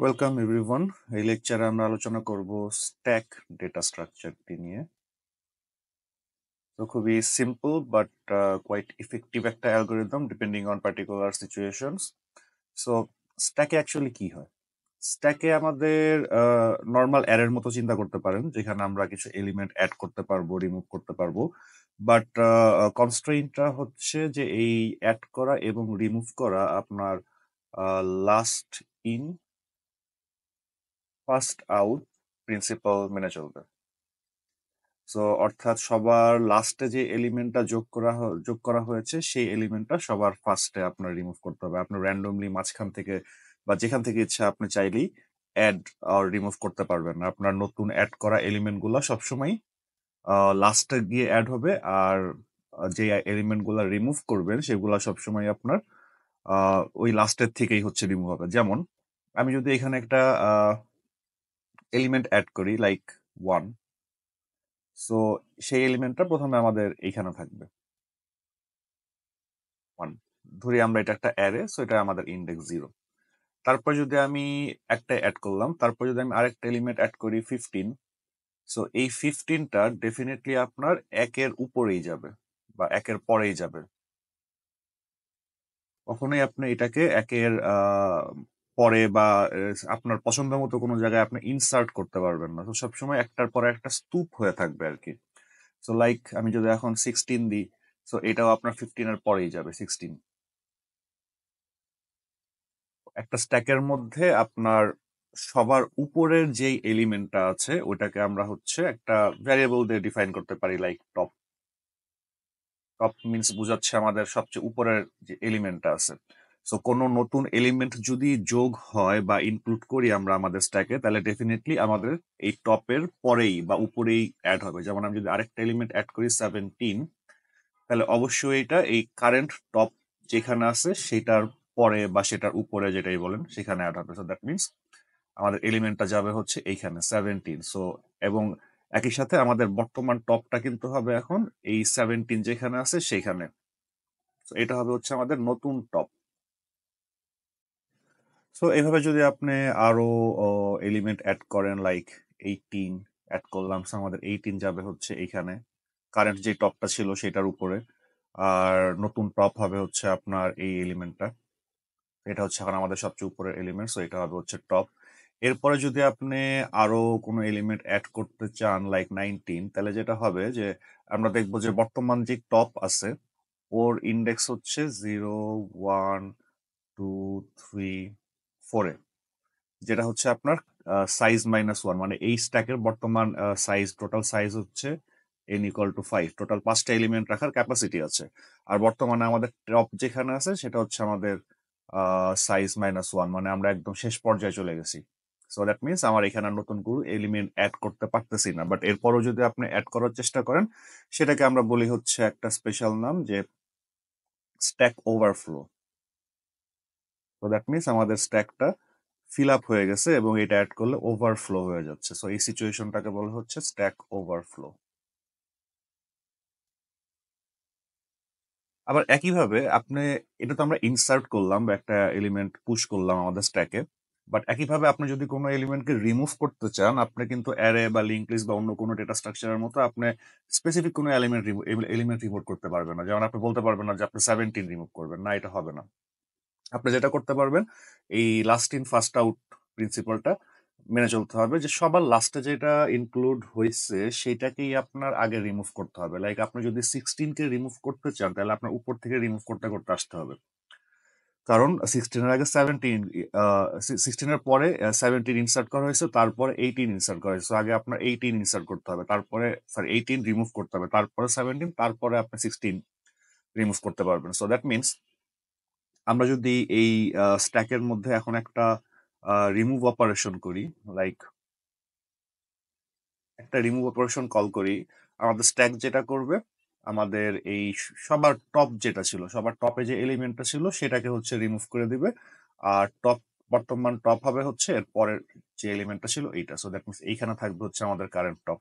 Welcome everyone. এই লেকচারে আমরা আলোচনা করব স্ট্যাক ডেটা স্ট্রাকচারটি নিয়ে। তো খুবই সিম্পল বাট কোয়াইট ইফেক্টিভ একটা algorithm depending on particular situations. So স্ট্যাকে অ্যাকচুয়ালি কি হয়? স্ট্যাকে আমাদের নর্মাল অ্যারের মতো চিন্তা করতে পারেন, যেখানে আমরা কিছু এলিমেন্ট অ্যাড করতে পারবো, রিমুভ করতে পারবো। বাট কনস্ট্রেইনটা হচ্ছে যে এই অ্যাড করা এবং রিমুভ করা আপনার last in first out principal মেনে চলবে। সো অর্থাৎ সবার লাস্টে যে এলিমেন্টটা যোগ করা হয়েছে সেই এলিমেন্টটা সবার ফার্স্টে আপনার রিমুভ করতে হবে। আপনার র্যান্ডমলি মাঝখান থেকে বা যেখান থেকে ইচ্ছা আপনি চাইলেই অ্যাড আর রিমুভ করতে পারবেন না। আপনার নতুন অ্যাড করা এলিমেন্টগুলো সবসময় লাস্টে গিয়ে অ্যাড হবে, আর যে এলিমেন্টগুলো রিমুভ করবেন সেগুলো সবসময় আপনার ওই লাস্টের থেকেই হচ্ছে রিমুভ হবে। যেমন আমি যদি এখানে একটা এলিমেন্ট অ্যাড করি লাইক 1, সো সেই এলিমেন্টটা প্রথমে আমাদের এইখানে থাকবে 1। ধরি আমরা এটা একটা অ্যারে, সো এটা আমাদের ইন্ডেক্স 0। তারপর যদি আমি একটা অ্যাড করলাম, তারপর যদি আমি আরেকটা এলিমেন্ট অ্যাড করি 15, সো এই 15টা ডেফিনেটলি আপনার একের উপরেই যাবে বা একের পরেই যাবে। কখনোই আপনি এটাকে একের পরে বা আপনার পছন্দ মতো কোনো জায়গায় আপনি ইনসার্ট করতে পারবেন না। তো সবসময় একটার পরে একটা স্তূপ হয়ে থাকবে আর কি। সো লাইক আমি যদি এখন 16 দিই, সো এটাও আপনার 15 এর পরেই যাবে 16। একটা স্ট্যাকের মধ্যে আপনার সবার উপরের যেই এলিমেন্টটা আছে ওটাকে আমরা হচ্ছে একটা ভ্যারিয়েবল দিয়ে ডিফাইন করতে পারি, লাইক টপ। টপ মিন্স বোঝাচ্ছে আমাদের সবচেয়ে উপরের যে এলিমেন্টটা আছে। সো কোনো নতুন এলিমেন্ট যদি যোগ হয় বা ইনক্লুড করি আমরা আমাদের স্ট্যাকে, তাহলে ডেফিনেটলি আমাদের এই টপের পরেই বা উপরেই অ্যাড হবে। যেমন আমি যদি আরেকটা এলিমেন্ট অ্যাড করি 17, তাহলে অবশ্যই এটা এই কারেন্ট টপ যেখানে আছে সেটার পরে বা সেটার উপরে, যেটাই বলেন, সেখানে অ্যাড হবে। সো দ্যাট মিনস আমাদের এলিমেন্টটা যাবে হচ্ছে এইখানে 17। সো এবং একই সাথে আমাদের বর্তমান টপটা কিন্তু হবে এখন এই 17 যেখানে আছে সেইখানে। সো এটা হবে হচ্ছে আমাদের নতুন টপ। সো এইভাবে যদি আপনি আরো এলিমেন্ট অ্যাড করেন, লাইক 18 অ্যাড করলাম, সো আমাদের 18 যাবে হচ্ছে এইখানে কারেন্ট যে টপটা ছিল সেটার উপরে, আর নতুন টপ হবে হচ্ছে আপনার এই এলিমেন্টটা। এটা হচ্ছে এখন আমাদের সবচেয়ে উপরের এলিমেন্ট, সো এটা হবে হচ্ছে টপ। এরপরে যদি আপনি আরো কোনো এলিমেন্ট অ্যাড করতে চান লাইক 19, তাহলে যেটা হবে যে আমরা দেখবো যে বর্তমান যে টপ আছে ওর ইন্ডেক্স হচ্ছে 0, 1, 2, 3, 4 যেটা হচ্ছে আপনার সাইজ -1, মানে এই স্ট্যাকের বর্তমান সাইজ, টোটাল সাইজ হচ্ছে n=5। টোটাল 5টা এলিমেন্ট রাখার ক্যাপাসিটি আছে। আর বর্তমানে আমাদের টপ যেখানে আছে সেটা হচ্ছে আমাদের সাইজ -1, মানে আমরা একদম শেষ পর্যায়ে চলে গেছি। সো দ্যাট মিনস আমার এখানে আর নতুন কোনো এলিমেন্ট অ্যাড করতে পারতেছি না। বাট এরপরও যদি আপনি অ্যাড করার চেষ্টা করেন, সেটাকে আমরা বলি হচ্ছে একটা স্পেশাল নাম, যে স্ট্যাক ওভারফ্লো। তো দ্যাট মিনস আমাদের স্ট্যাকটা ফিল আপ হয়ে গেছে এবং এটা অ্যাড করলে ওভারফ্লো হয়ে যাচ্ছে। সো এই সিচুয়েশনটাকে বলা হচ্ছে স্ট্যাক ওভারফ্লো। আবার একইভাবে আপনি, এটা তো আমরা ইনসার্ট করলাম বা একটা এলিমেন্ট পুশ করলাম আমাদের স্ট্যাকে, বাট একইভাবে আপনি যদি কোনো এলিমেন্টকে রিমুভ করতে চান, আপনি কিন্তু অ্যারে বা লিঙ্ক লিস্ট বা অন্য কোনো ডেটা স্ট্রাকচারের মতো আপনি স্পেসিফিক কোনো এলিমেন্ট রিমুভ করতে পারবেন না। যেমন আপনি বলতে পারবেন না যে আপনি 17 রিমুভ করবেন না, এটা হবে না। আপনি যেটা করতে পারবেন, এই লাস্ট ইন ফার্স্ট আউট প্রিন্সিপালটা মেনে চলতে হবে, যে সবার লাস্টে যেটা ইনক্লুড হয়েছে সেটাকেই আপনার আগে রিমুভ করতে হবে। লাইক আপনি যদি 16কে রিমুভ করতে চান, তাহলে আপনার উপর থেকে রিমুভ করতে করতে আসতে হবে, কারণ 16 এর আগে 17, 16 এর পরে 17 ইনসার্ট করা হয়েছে, তারপরে 18 ইনসার্ট করা হয়েছে। আগে আপনার 18 ইনসার্ট করতে হবে, তারপরে 18 রিমুভ করতে হবে, তারপরে 17, তারপরে আপনি 16 রিমুভ করতে পারবেন। সো দ্যাট মিনস আমরা যদি এই স্ট্যাকের মধ্যে এখন একটা রিমুভ অপারেশন করি, লাইক একটা রিমুভ অপারেশন কল করি, আমাদের স্ট্যাক যেটা করবে, আমাদের এই সবার টপ যেটা ছিল, সবার টপে যে এলিমেন্টটা ছিল সেটাকে হচ্ছে রিমুভ করে দিবে, আর টপ, বর্তমান টপ হবে হচ্ছে এর পরের যে এলিমেন্টটা ছিল এইটা। সো দ্যাট মিনস এইখানে থাকবে হচ্ছে আমাদের কারেন্ট টপ।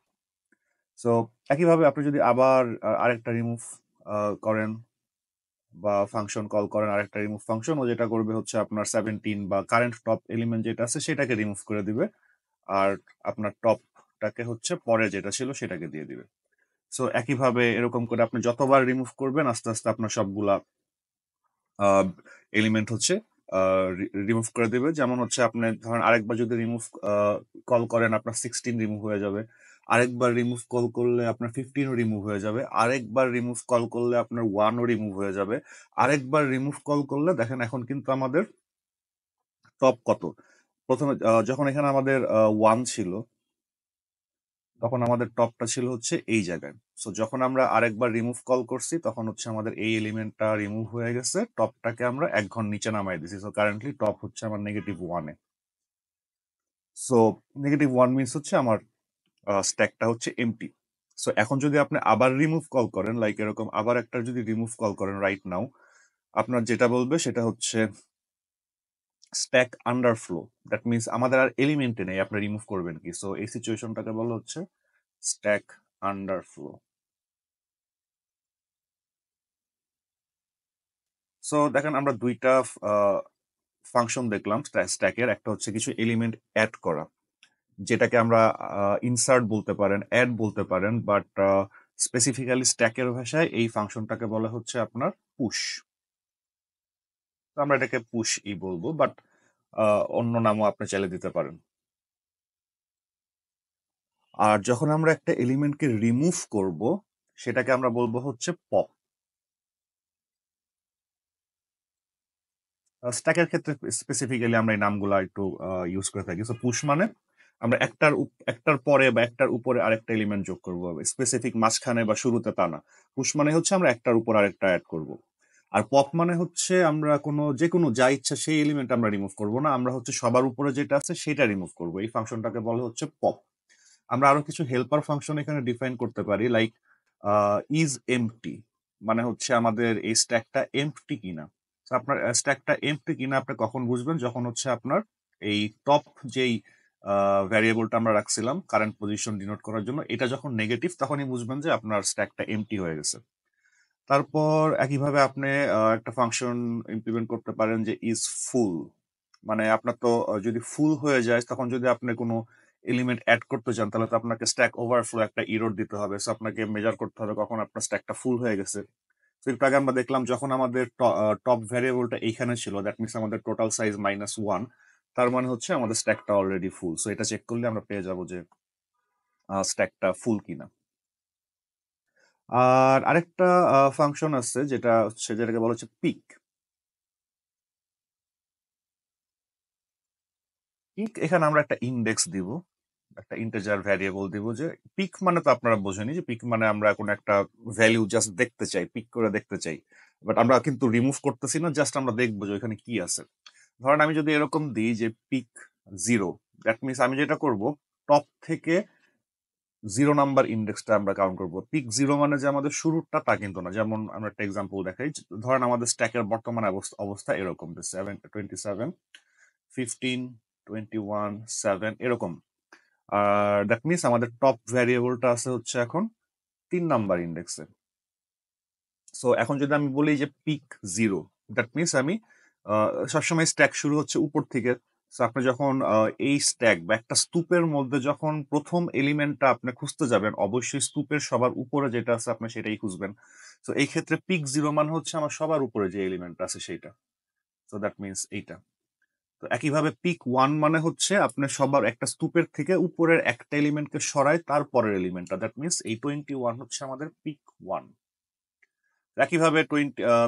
সো একইভাবে আপনি যদি আবার আরেকটা রিমুভ করেন, বা ফাংশন কল করেন আরেকটা রিমুভ ফাংশন, ও যেটা করবে হচ্ছে আপনার 17 বা কারেন্ট টপ এলিমেন্ট যেটা আছে সেটাকে রিমুভ করে দিবে, আর আপনার টপটাকে হচ্ছে পরে যেটা ছিল সেটাকে দিয়ে দিবে। সো একইভাবে এরকম করে আপনি যতবার রিমুভ করবেন আস্তে আস্তে আপনার সবগুলা এলিমেন্ট হচ্ছে রিমুভ করে দিবে। যেমন হচ্ছে আপনি ধরেন আরেকবার যদি রিমুভ কল করেন আপনার 16 রিমুভ হয়ে যাবে, আরেকবার রিমুভ কল করলে আপনার 15ও রিমুভ হয়ে যাবে, আরেকবার রিমুভ কল করলে আপনার 1ও রিমুভ হয়ে যাবে, আরেকবার রিমুভ কল করলে দেখেন এখন কিন্তু আমাদের টপ কত। প্রথমে যখন এখানে আমাদের 1 ছিল তখন আমাদের টপটা ছিল হচ্ছে এই জায়গায়। সো যখন আমরা আরেকবার রিমুভ কল করছি তখন হচ্ছে আমাদের এই এলিমেন্টটা রিমুভ হয়ে গেছে, টপটাকে আমরা 1 ঘর নিচে নামাই দিছি। সো কারেন্টলি টপ হচ্ছে আমার -1-এ। সো -1 মিনস হচ্ছে আমার স্ট্যাকটা হচ্ছে এমটি। সো এখন যদি আপনি আবার রিমুভ কল করেন, লাইক এরকম আবার একটা যদি রিমুভ কল করেন রাইট নাও, আপনার যেটা বলবে সেটা হচ্ছে স্ট্যাক আন্ডারফ্লো। দ্যাট মিনস আমাদের আর এলিমেন্টে নেই, আপনি রিমুভ করবেন কি। সো এই সিচুয়েশনটাকে বলা হচ্ছে স্ট্যাক আন্ডারফ্লো। সো দেখেন আমরা দুইটা ফাংশন দেখলাম স্ট্যাকের। একটা হচ্ছে কিছু এলিমেন্ট অ্যাড করা, যেটাকে আমরা ইনসার্ট বলতে পারেন, অ্যাড বলতে পারেন, বাট স্পেসিফিক্যালি স্ট্যাকের ভাষায় এই ফাংশনটাকে বলা হচ্ছে আপনার পুশ। আমরা এটাকে পুশ ই বলবো, বাট অন্য নামও আপনি চাইলে দিতে পারেন। আর যখন আমরা একটা এলিমেন্টকে রিমুভ করব সেটাকে আমরা বলবো হচ্ছে পপ। স্ট্যাকের ক্ষেত্রে স্পেসিফিক্যালি আমরা এই নামগুলো একটু ইউজ করে থাকি। সো পুশ মানে আমরা একটার পরে বা একটার উপরে আরেকটা এলিমেন্ট যোগ করবো, স্পেসিফিক মাঝখানে বা শুরুতে তা না। পুশ মানে হচ্ছে আমরা একটার উপর আরেকটা অ্যাড করব। আর পপ মানে হচ্ছে আমরা যে কোনো যা ইচ্ছা সেই এলিমেন্ট আমরা রিমুভ করব না, আমরা হচ্ছে সবার উপরে যেটা আছে সেটা রিমুভ করব। এই ফাংশনটাকে বলে হচ্ছে পপ। আমরা আরো কিছু হেল্পার ফাংশন এখানে ডিফাইন করতে পারি, লাইক ইজ এমটি মানে হচ্ছে আমাদের এই স্ট্যাকটা এমটি কিনা। So আপনার স্ট্যাকটা এমটি কিনা আপনি কখন বুঝবেন, যখন হচ্ছে আপনার এই টপ যেই ভ্যারিয়েবলটা আমরা রাখছিলাম কারেন্ট পজিশন ডিনোট করার জন্য, এটা যখন নেগেটিভ তখনই বুঝবেন যে আপনার স্ট্যাকটা এমটি হয়ে গেছে। তারপর একইভাবে আপনি একটা ফাংশন ইমপ্লিমেন্ট করতে পারেন যে ইজ ফুল। মানে আপনার তো যদি ফুল হয়ে যায় তখন যদি আপনি কোনো এলিমেন্ট অ্যাড করতে চান তাহলে তো আপনাকে স্ট্যাক ওভারফ্লো একটা ইরর দিতে হবে। সো আপনাকে মেজার করতে হবে কখন আপনার স্ট্যাকটা ফুল হয়ে গেছে। তো একটু আগে আমরা দেখলাম যখন আমাদের টপ ভ্যারিয়েবলটা এইখানে ছিল, দ্যাট মিনস আমাদের টোটাল সাইজ -1, তার মানে হচ্ছে আমাদের স্ট্যাকটা অলরেডি ফুল। সো এটা চেক করলে আমরা পেয়ে যাবো যে স্ট্যাকটা ফুল কিনা। আর আরেকটা ফাংশন আছে যেটাকে বলা হচ্ছে পিক। পিক এখানে আমরা একটা ইন্ডেক্স দিব, একটা ইন্টিজার ভ্যারিয়েবল দিব। যে পিক মানে তো আপনারা বোঝেনি যে পিক মানে আমরা কোনো একটা ভ্যালু জাস্ট দেখতে চাই, পিক করে দেখতে চাই, বাট আমরা কিন্তু রিমুভ করতেছি না, জাস্ট আমরা দেখবো যে ওইখানে কি আছে। ধরেন আমি যদি এরকম দিই যে পিক 0, দ্যাট মিনস আমি যেটা করব টপ থেকে 0 নাম্বার ইন্ডেক্সটা আমরা কাউন্ট করবো। পিক 0 মানে যে আমাদের শুরুটা তা কিন্তু না। যেমন আমরা একটা এক্সাম্পল দেখাই, ধরেন আমাদের স্ট্যাকের বর্তমান অবস্থা এরকম 27, 15, 21, 7 এরকম। আর দ্যাট মিনস আমাদের টপ ভ্যারিয়েবলটা আছে হচ্ছে এখন 3 নাম্বার ইন্ডেক্সে। সো এখন যদি আমি বলি যে পিক 0, দ্যাট মিনস আমি সবসময় স্ট্যাক শুরু হচ্ছে উপর থেকে। সো আপনি যখন এই স্ট্যাক বা একটা স্তূপের মধ্যে যখন প্রথম এলিমেন্টটা আপনি খুঁজতে যাবেন অবশ্যই স্তূপের সবার উপরে যেটা আছে আপনি সেটাই খুঁজবেন। সো এই ক্ষেত্রে পিক 0 মানে হচ্ছে আমার সবার উপরে যে এলিমেন্ট আছে সেইটা। সো দ্যাট মিনস এইটা। তো একইভাবে পিক 1 মানে হচ্ছে আপনি সবার একটা স্তূপের থেকে উপরের একটা এলিমেন্টকে সরায় তারপরের এলিমেন্টটা, দ্যাট মিনস এই 21 হচ্ছে আমাদের পিক 1। একইভাবে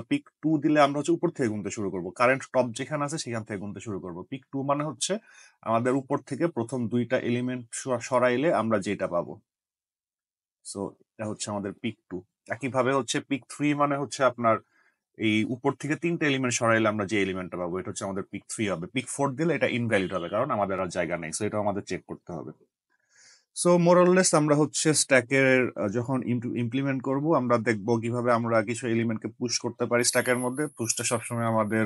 পিক 2 দিলে আমরা হচ্ছে উপর থেকে গুনতে শুরু করব, কারেন্ট টপ যেখানে আছে সেখান থেকে গুনতে শুরু করব। পিক 2 মানে হচ্ছে আমাদের উপর থেকে প্রথম দুইটা এলিমেন্ট সরাইলে আমরা যেটা পাবো। সো এটা হচ্ছে আমাদের পিক 2। একইভাবে হচ্ছে পিক 3 মানে হচ্ছে আপনার এই উপর থেকে 3টা এলিমেন্ট সরাইলে আমরা যে এলিমেন্টটা পাবো এটা হচ্ছে আমাদের পিক 3 হবে। পিক 4 দিলে এটা ইনভ্যালিড হবে কারণ আমাদের আর জায়গা নেই। সো এটা আমাদের চেক করতে হবে। সো মোরলেস আমরা হচ্ছে স্ট্যাকের যখন ইমপ্লিমেন্ট করব আমরা দেখব কিভাবে আমরা কিছু এলিমেন্টকে পুশ করতে পারি স্ট্যাকের মধ্যে। পুশটা সবসময় আমাদের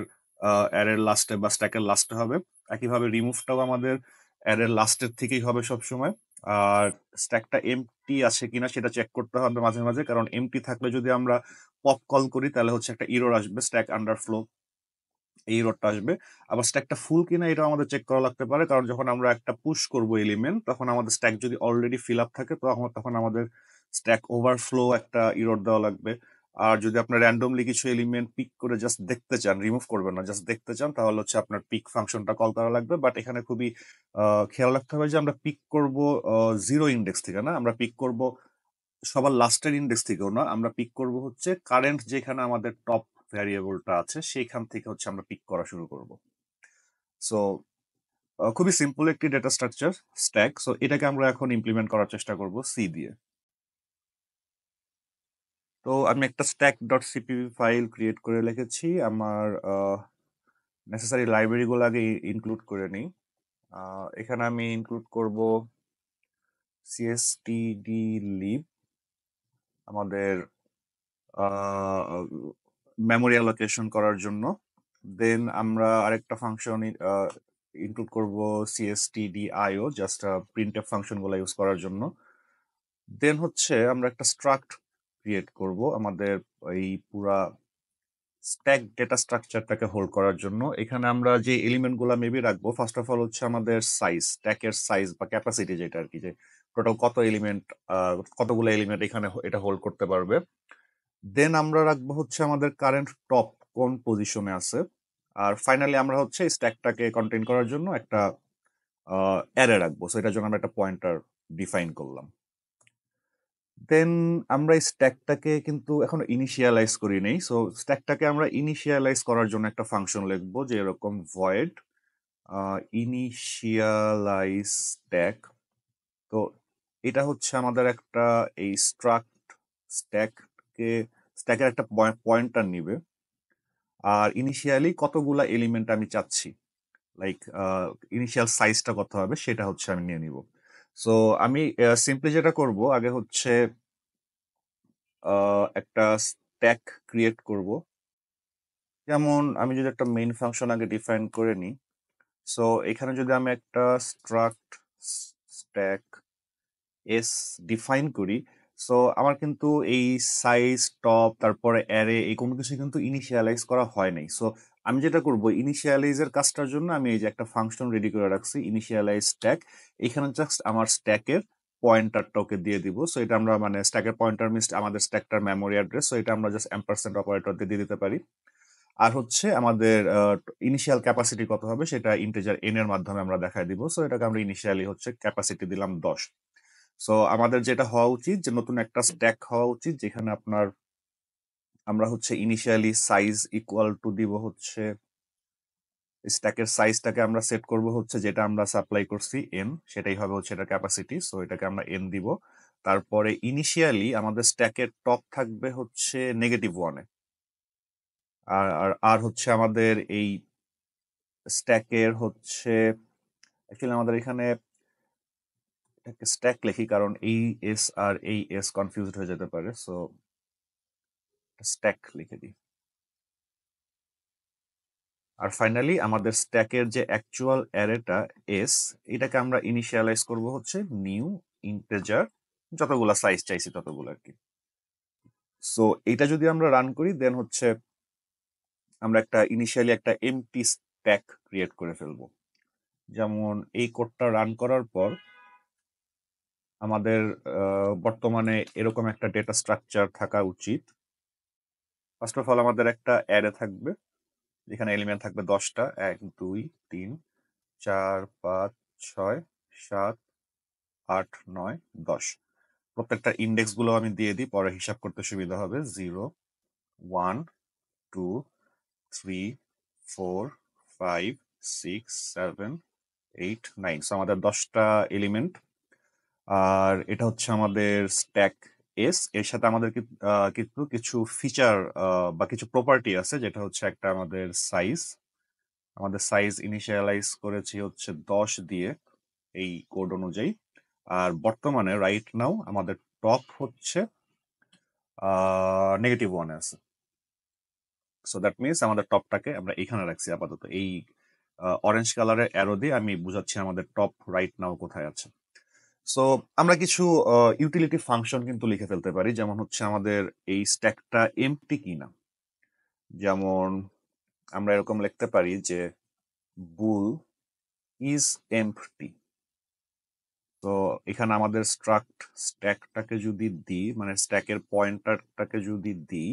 অ্যারের লাস্টে বা স্ট্যাকের লাস্টে হবে। একইভাবে রিমুভটাও আমাদের অ্যারের লাস্টের থেকেই হবে সবসময়। আর স্ট্যাকটা এমটি আছে কিনা সেটা চেক করতে হবে মাঝে মাঝে, কারণ এমটি থাকলে যদি আমরা পপ কল করি তাহলে হচ্ছে একটা ইরর আসবে, স্ট্যাক আন্ডারফ্লো এই ইররটা আসবে। আবার স্ট্যাকটা ফুল কিনা এটা আমাদের চেক করা লাগতে পারে, কারণ যখন আমরা একটা পুশ করব এলিমেন্ট তখন আমাদের স্ট্যাক যদি অলরেডি ফিল আপ থাকে তো তখন আমাদের স্ট্যাক ওভারফ্লো একটা ইরর দেওয়া লাগবে। আর যদি আপনার র্যান্ডমলি কিছু এলিমেন্ট পিক করে জাস্ট দেখতে চান, রিমুভ করবেন না, জাস্ট দেখতে চান, তাহলে হচ্ছে আপনার পিক ফাংশনটা কল করা লাগবে। বাট এখানে খুবই খেয়াল রাখতে হবে যে আমরা পিক করব জিরো ইন্ডেক্স থেকে না, আমরা পিক করব সবার লাস্টের ইন্ডেক্স থেকেও না, আমরা পিক করব হচ্ছে কারেন্ট যেখানে আমাদের টপ ভ্যারিয়েবলটা আছে সেইখান থেকে হচ্ছে আমরা পিক করা শুরু করব। সো খুবই সিম্পল একটি ডেটা স্ট্রাকচার স্ট্যাক। সো এটাকে আমরা এখন ইমপ্লিমেন্ট করার চেষ্টা করব সি দিয়ে। তো আমি একটা stack dot CPP file create করে লিখেছি। আমার নেসেসারি লাইব্রেরিগুলো আগে ইনক্লুড করে নিই। এখানে আমি ইনক্লুড করব cstdlib, আমাদের মেমোরি অ্যালোকেশন করার জন্য। দেন আমরা আরেকটা ফাংশন ইনক্লুড করব cstdio, জাস্ট প্রিন্টএফ ফাংশনগুলো ইউজ করার জন্য। দেন হচ্ছে আমরা একটা স্ট্রাক্ট ক্রিয়েট করব আমাদের এই পুরা স্ট্যাক ডেটা স্ট্রাকচারটাকে হোল্ড করার জন্য। এখানে আমরা যে এলিমেন্টগুলো মেবি রাখবো, ফার্স্ট অফ অল হচ্ছে আমাদের সাইজ, স্ট্যাকের সাইজ বা ক্যাপাসিটি, যেটা আর কি, যে টোটাল কত এলিমেন্ট, কতগুলো এলিমেন্ট এখানে এটা হোল্ড করতে পারবে। দেন আমরা রাখবো হচ্ছে আমাদের কারেন্ট টপ কোন পজিশনে আছে। আর ফাইনালি আমরা হচ্ছে স্ট্যাকটাকে কন্টেইন করার জন্য একটা অ্যারে রাখবো। সো এটার জন্য আমরা একটা পয়েন্টার ডিফাইন করলাম। দেন আমরা এই স্ট্যাকটাকে কিন্তু এখন ইনিশিয়ালাইজ করি নেই। সো স্ট্যাকটাকে আমরা ইনিশিয়ালাইজ করার জন্য একটা ফাংশন লিখবো, যে এরকম ভয়েড ইনিশিয়ালাইজ স্ট্যাক। তো এটা হচ্ছে আমাদের একটা এই স্ট্যাকের একটা পয়েন্টার নিবে, আর ইনিশিয়ালি কতগুলা এলিমেন্ট আমি চাচ্ছি, লাইক ইনিশিয়াল সাইজটা কত হবে সেটা হচ্ছে আমি নিয়ে নিব। সো আমি সিম্পলি যেটা করব, আগে হচ্ছে একটা স্ট্যাক ক্রিয়েট করব। যেমন আমি যদি একটা মেইন ফাংশন আগে ডিফাইন করে নিই। সো এখানে যদি আমি একটা স্ট্রাক্ট স্ট্যাক এস ডিফাইন করি, সো আমার কিন্তু এই সাইজ, টপ, তারপরে অ্যারে, এই কোনো কিছু কিন্তু ইনিশিয়ালাইজ করা হয় নাই। সো আমি যেটা করব, ইনিশিয়ালাইজের কাজটার জন্য আমি এই যে একটা ফাংশন রেডি করে রাখছি, ইনিশিয়ালাইজ স্ট্যাক। এখানে জাস্ট আমার স্ট্যাকের পয়েন্টারটা ওকে দিয়ে দিব। সো এটা আমরা মানে স্ট্যাকের পয়েন্টার মিনস আমাদের স্ট্যাকটার মেমোরি অ্যাড্রেস। সো এটা আমরা জাস্ট এম্পারসেন্ট অপারেটর দিয়ে দিতে পারি। আর হচ্ছে আমাদের ইনিশিয়াল ক্যাপাসিটি কত হবে সেটা ইন্টিজার এন এর মাধ্যমে আমরা দেখায় দিব। সো এটাকে আমরা ইনিশিয়ালি হচ্ছে ক্যাপাসিটি দিলাম 10। সো আমাদের যেটা হওয়া উচিত, যে নতুন একটা স্ট্যাক হওয়া উচিত যেখানে আমরা হচ্ছে ইনিশিয়ালি সাইজ ইকুয়াল টু দিব হচ্ছে, স্ট্যাকের সাইজটাকে আমরা সেট করব হচ্ছে যেটা আমরা সাপ্লাই করছি এন, সেটাই হবে হচ্ছে এটা ক্যাপাসিটি। সো এটাকে আমরা এন দিব। তারপরে ইনিশিয়ালি আমাদের স্ট্যাকের টপ থাকবে হচ্ছে -1-এ। আর হচ্ছে আমাদের এই স্ট্যাকের হচ্ছে, অ্যাকচুয়ালি আমাদের এখানে স্ট্যাক লিখি কারণ এই এস আর এই এস কনফিউজড হয়ে যেতে পারে। সো স্ট্যাক লিখে দিই। আর ফাইনালি আমাদের স্ট্যাকের যে অ্যাকচুয়াল অ্যারেটা এস, এটাকে আমরা ইনিশিয়ালাইজ করব হচ্ছে নিউ ইন্টিজার, যতগুলা সাইজ চাইছি ততগুলো আর কি। সো এটা যদি আমরা রান করি, দেন হচ্ছে আমরা ইনিশিয়ালি একটা এমটি স্ট্যাক ক্রিয়েট করে ফেলবো। যেমন এই কোডটা রান করার পর আমাদের বর্তমানে এরকম একটা ডেটা স্ট্রাকচার থাকা উচিত। ফার্স্ট অফ অল আমাদের একটা অ্যারে থাকবে যেখানে এলিমেন্ট থাকবে 10টা, 1 2 3 4 5 6 7 8 9 10। প্রত্যেকটা ইন্ডেক্স গুলো আমি দিয়ে দিই, পরে হিসাব করতে সুবিধা হবে। 0 1 2 3 4 5 6 7 8 9। সো আমাদের 10টা এলিমেন্ট। আর এটা হচ্ছে আমাদের স্ট্যাক এস। এর সাথে আমাদের কিন্তু কিছু ফিচার বা কিছু প্রপার্টি আছে, যেটা হচ্ছে একটা আমাদের সাইজ ইনিশিয়ালাইজ করেছি হচ্ছে 10 দিয়ে এই কোড অনুযায়ী। আর বর্তমানে রাইট নাও আমাদের টপ হচ্ছে -1-এ আছে। সো দ্যাট মিনস আমাদের টপটাকে আমরা এখানে রাখছি আপাতত। এই অরেঞ্জ কালারের অ্যারো দিয়ে আমি বুঝাচ্ছি আমাদের টপ রাইট নাও কোথায় আছে। সো আমরা কিছু ইউটিলিটি ফাংশন কিন্তু লিখে ফেলতে পারি, যেমন হচ্ছে আমাদের এই স্ট্যাকটা এমটি কিনা। যেমন আমরা এরকম লিখতে পারি যে বুল ইজ এমটি। তো এখানে আমাদের স্ট্যাকটাকে যদি দিই, মানে স্ট্যাকের পয়েন্টারটাকে যদি দিই,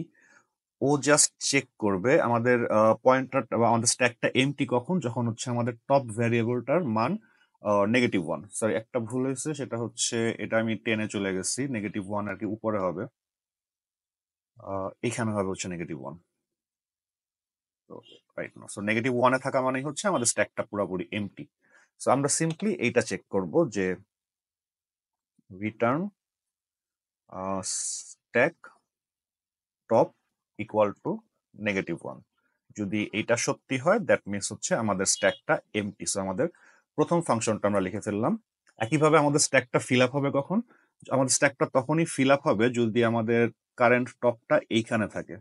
ও জাস্ট চেক করবে আমাদের পয়েন্টার বা আমাদের স্ট্যাকটা এমটি কখন, যখন হচ্ছে আমাদের টপ ভ্যারিয়েবলটার মান -1। সরি, একটা ভুল হয়েছে, সেটা হচ্ছে এটা আমি 10-এ চলে গেছি, -1 আর কি উপরে হবে, এখানে হবে হচ্ছে -1। তো রাইট না, সো -1-এ থাকা মানেই হচ্ছে আমাদের স্ট্যাকটা পুরোপুরি এমটি। সো আমরা সিম্পলি এইটা চেক করব যে return stack top equal to -1। যদি এটা সত্যি হয়, দ্যাট মিনস হচ্ছে আমাদের স্ট্যাকটা এমটি। সো আমাদের প্রথম ফাংশনটা আমরা লিখে ফেললাম। একইভাবে আমাদের স্ট্যাকটা ফিল আপ হবে কখন? আমাদের স্ট্যাকটা তখনই ফিল আপ হবে যদি আমাদের কারেন্ট টপটা এইখানে থাকে।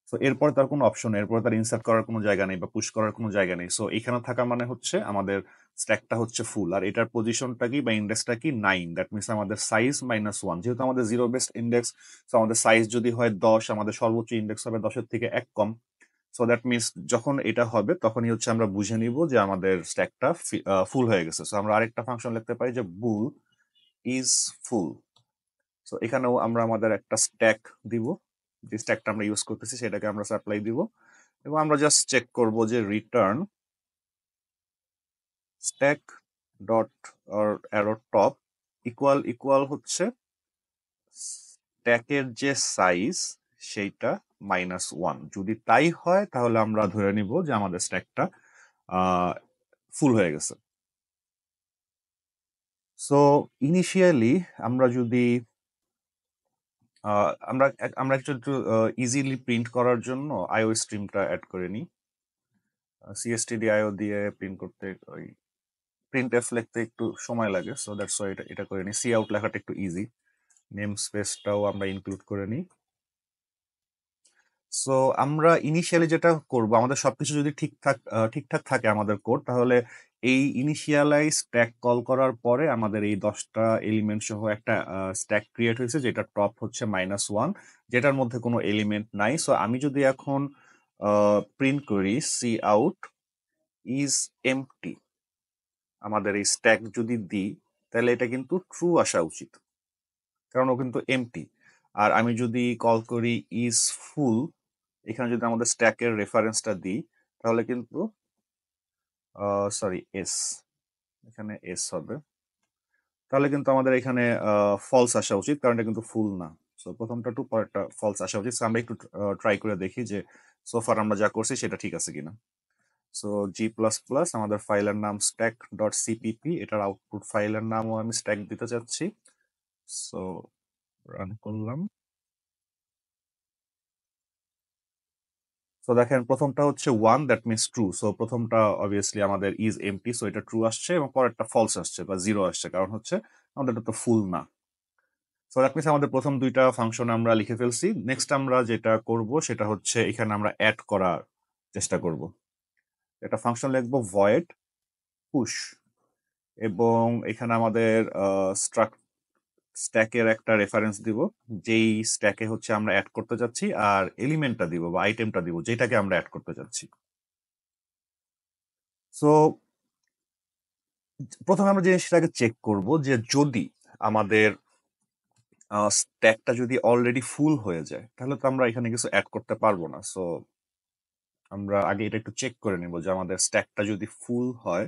সো এরপর তার কোনো অপশন নেই, এরপর তার ইনসার্ট করার কোনো জায়গা নেই বা পুশ করার কোনো জায়গা নেই। সো এখানে থাকা মানে হচ্ছে আমাদের স্ট্যাকটা হচ্ছে ফুল। আর এটার পজিশনটা কি বা ইন্ডেক্সটা কি? 9। দ্যাট মিনস আমাদের সাইজ -1। যেহেতু আমাদের জিরো বেসড ইন্ডেক্স, সো আমাদের সাইজ যদি হয় 10, আমাদের সর্বোচ্চ ইন্ডেক্স হবে 10-এর থেকে 1 কম। সো দ্যাট মিনস যখন এটা হবে তখনই হচ্ছে আমরা বুঝে নিব যে আমাদের স্ট্যাকটা ফুল হয়ে গেছে। সো আমরা আরেকটা ফাংশন লিখতে পারি যে বুল ইজ ফুল। সো এখানেও আমরা আমাদের একটা স্ট্যাক দিব, যে স্ট্যাকটা আমরা ইউজ করতেছি সেটাকে আমরা সাপ্লাই দিব, এবং আমরা জাস্ট চেক করব যে return stack dot arrow top equal হচ্ছে স্ট্যাকের যে সাইজ সেইটা -1। যদি তাই হয় তাহলে আমরা ধরে নিব যে আমাদের স্ট্যাকটা ফুল হয়ে গেছে। সো ইনিশিয়ালি আমরা যদি আমরা আমরা একটু ইজিলি প্রিন্ট করার জন্য আইও স্ট্রিমটা অ্যাড করে নিই। সিএসটিডি আইও দিয়ে প্রিন্ট করতে ওই প্রিন্টএফ লিখতে একটু সময় লাগে, সো দ্যাটস ওয়াই এটা করে নিই। সি আউট লেখাটা একটু ইজি। নেম স্পেসটাও আমরা ইনক্লুড করে নিই। সো আমরা ইনিশিয়ালি যেটা করব, আমাদের সবকিছু যদি ঠিকঠাক থাকে আমাদের কোড, তাহলে এই ইনিশিয়ালাইজ স্ট্যাক কল করার পরে আমাদের এই 10টা এলিমেন্ট সহ একটা স্ট্যাক ক্রিয়েট হয়েছে, যেটা টপ হচ্ছে -1, যেটার মধ্যে কোনো এলিমেন্ট নাই। সো আমি যদি এখন প্রিন্ট করি সি আউট ইজ এমটি, আমাদের এই স্ট্যাক যদি দিই, তাহলে এটা কিন্তু ট্রু আসা উচিত, কারণ ও কিন্তু এমটি। আর আমি যদি কল করি ইজ ফুল, এখানে যদি আমাদের স্ট্যাকের রেফারেন্সটা দিই, তাহলে কিন্তু সরি এস, এখানে এস হবে, তাহলে কিন্তু আমাদের এখানে ফলস আসা উচিত, কারণ এটা কিন্তু ফুল না। সো প্রথমটা টু, পরেরটা ফলস আসা উচিত। আমরা একটু ট্রাই করে দেখি যে সোফার আমরা যা করছি সেটা ঠিক আছে কিনা। সো G++, আমাদের ফাইলের নাম stack.cpp, এটার আউটপুট ফাইলের নামও আমি স্ট্যাক দিতে চাচ্ছি। সো রান করলাম। সো দেখেন প্রথমটা হচ্ছে 1, দ্যাট মিনস ট্রু। সো প্রথমটা অবভিয়াসলি আমাদের ইজ এমটি, সো এটা ট্রু আসছে, এবং পরেরটা ফলস আসছে বা 0 আসছে, কারণ হচ্ছে আমাদের এটা তো ফুল না। সো দ্যাট মিনস আমাদের প্রথম দুইটা ফাংশন আমরা লিখে ফেলছি। নেক্সট আমরা যেটা করব সেটা হচ্ছে এখানে আমরা অ্যাড করার চেষ্টা করব। একটা ফাংশন লিখবো ভয়েড পুশ, এবং এখানে আমাদের স্ট্যাকের একটা রেফারেন্স দিব, যেই স্ট্যাকে হচ্ছে আমরা অ্যাড করতে যাচ্ছি, আর এলিমেন্টটা দিব বা আইটেমটা দিব যেটাকে আমরা অ্যাড করতে যাচ্ছি। সো প্রথমে আমরা জিনিসটাকে চেক করব যে যদি আমাদের স্ট্যাকটা যদি অলরেডি ফুল হয়ে যায়, তাহলে তো আমরা এখানে কিছু অ্যাড করতে পারবো না। সো আমরা আগে এটা একটু চেক করে নিব যে আমাদের স্ট্যাকটা যদি ফুল হয়,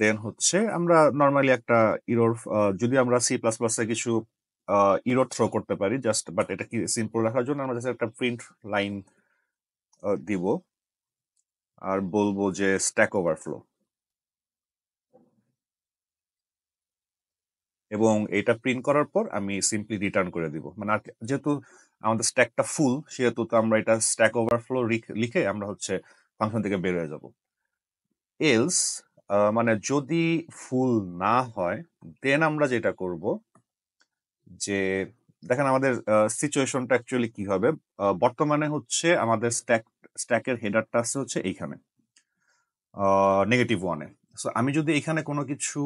দেন হচ্ছে আমরা নর্মালি একটা ইরর, যদি আমরা C++ এ কিছু ইরর থ্রো করতে পারি জাস্ট, বাট এটা কি সিম্পল রাখার জন্য আমরা জাস্ট একটা প্রিন্ট লাইন দিব আর বলবো যে স্ট্যাক ওভারফ্লো, এবং এটা প্রিন্ট করার পর আমি সিম্পলি রিটার্ন করে দিব। মানে আর যেহেতু আমাদের স্ট্যাকটা ফুল, সেহেতু তো আমরা এটা স্ট্যাক ওভারফ্লো লিখে আমরা হচ্ছে ফাংশন থেকে বের হয়ে যাব। এলস মানে যদি ফুল না হয়, দেন আমরা যেটা করব যে দেখেন আমাদের সিচুয়েশনটা অ্যাকচুয়ালি কি হবে। বর্তমানে হচ্ছে আমাদের স্ট্যাকের হেডারটা আছে হচ্ছে এইখানে -1-এ। সো আমি যদি এখানে কোনো কিছু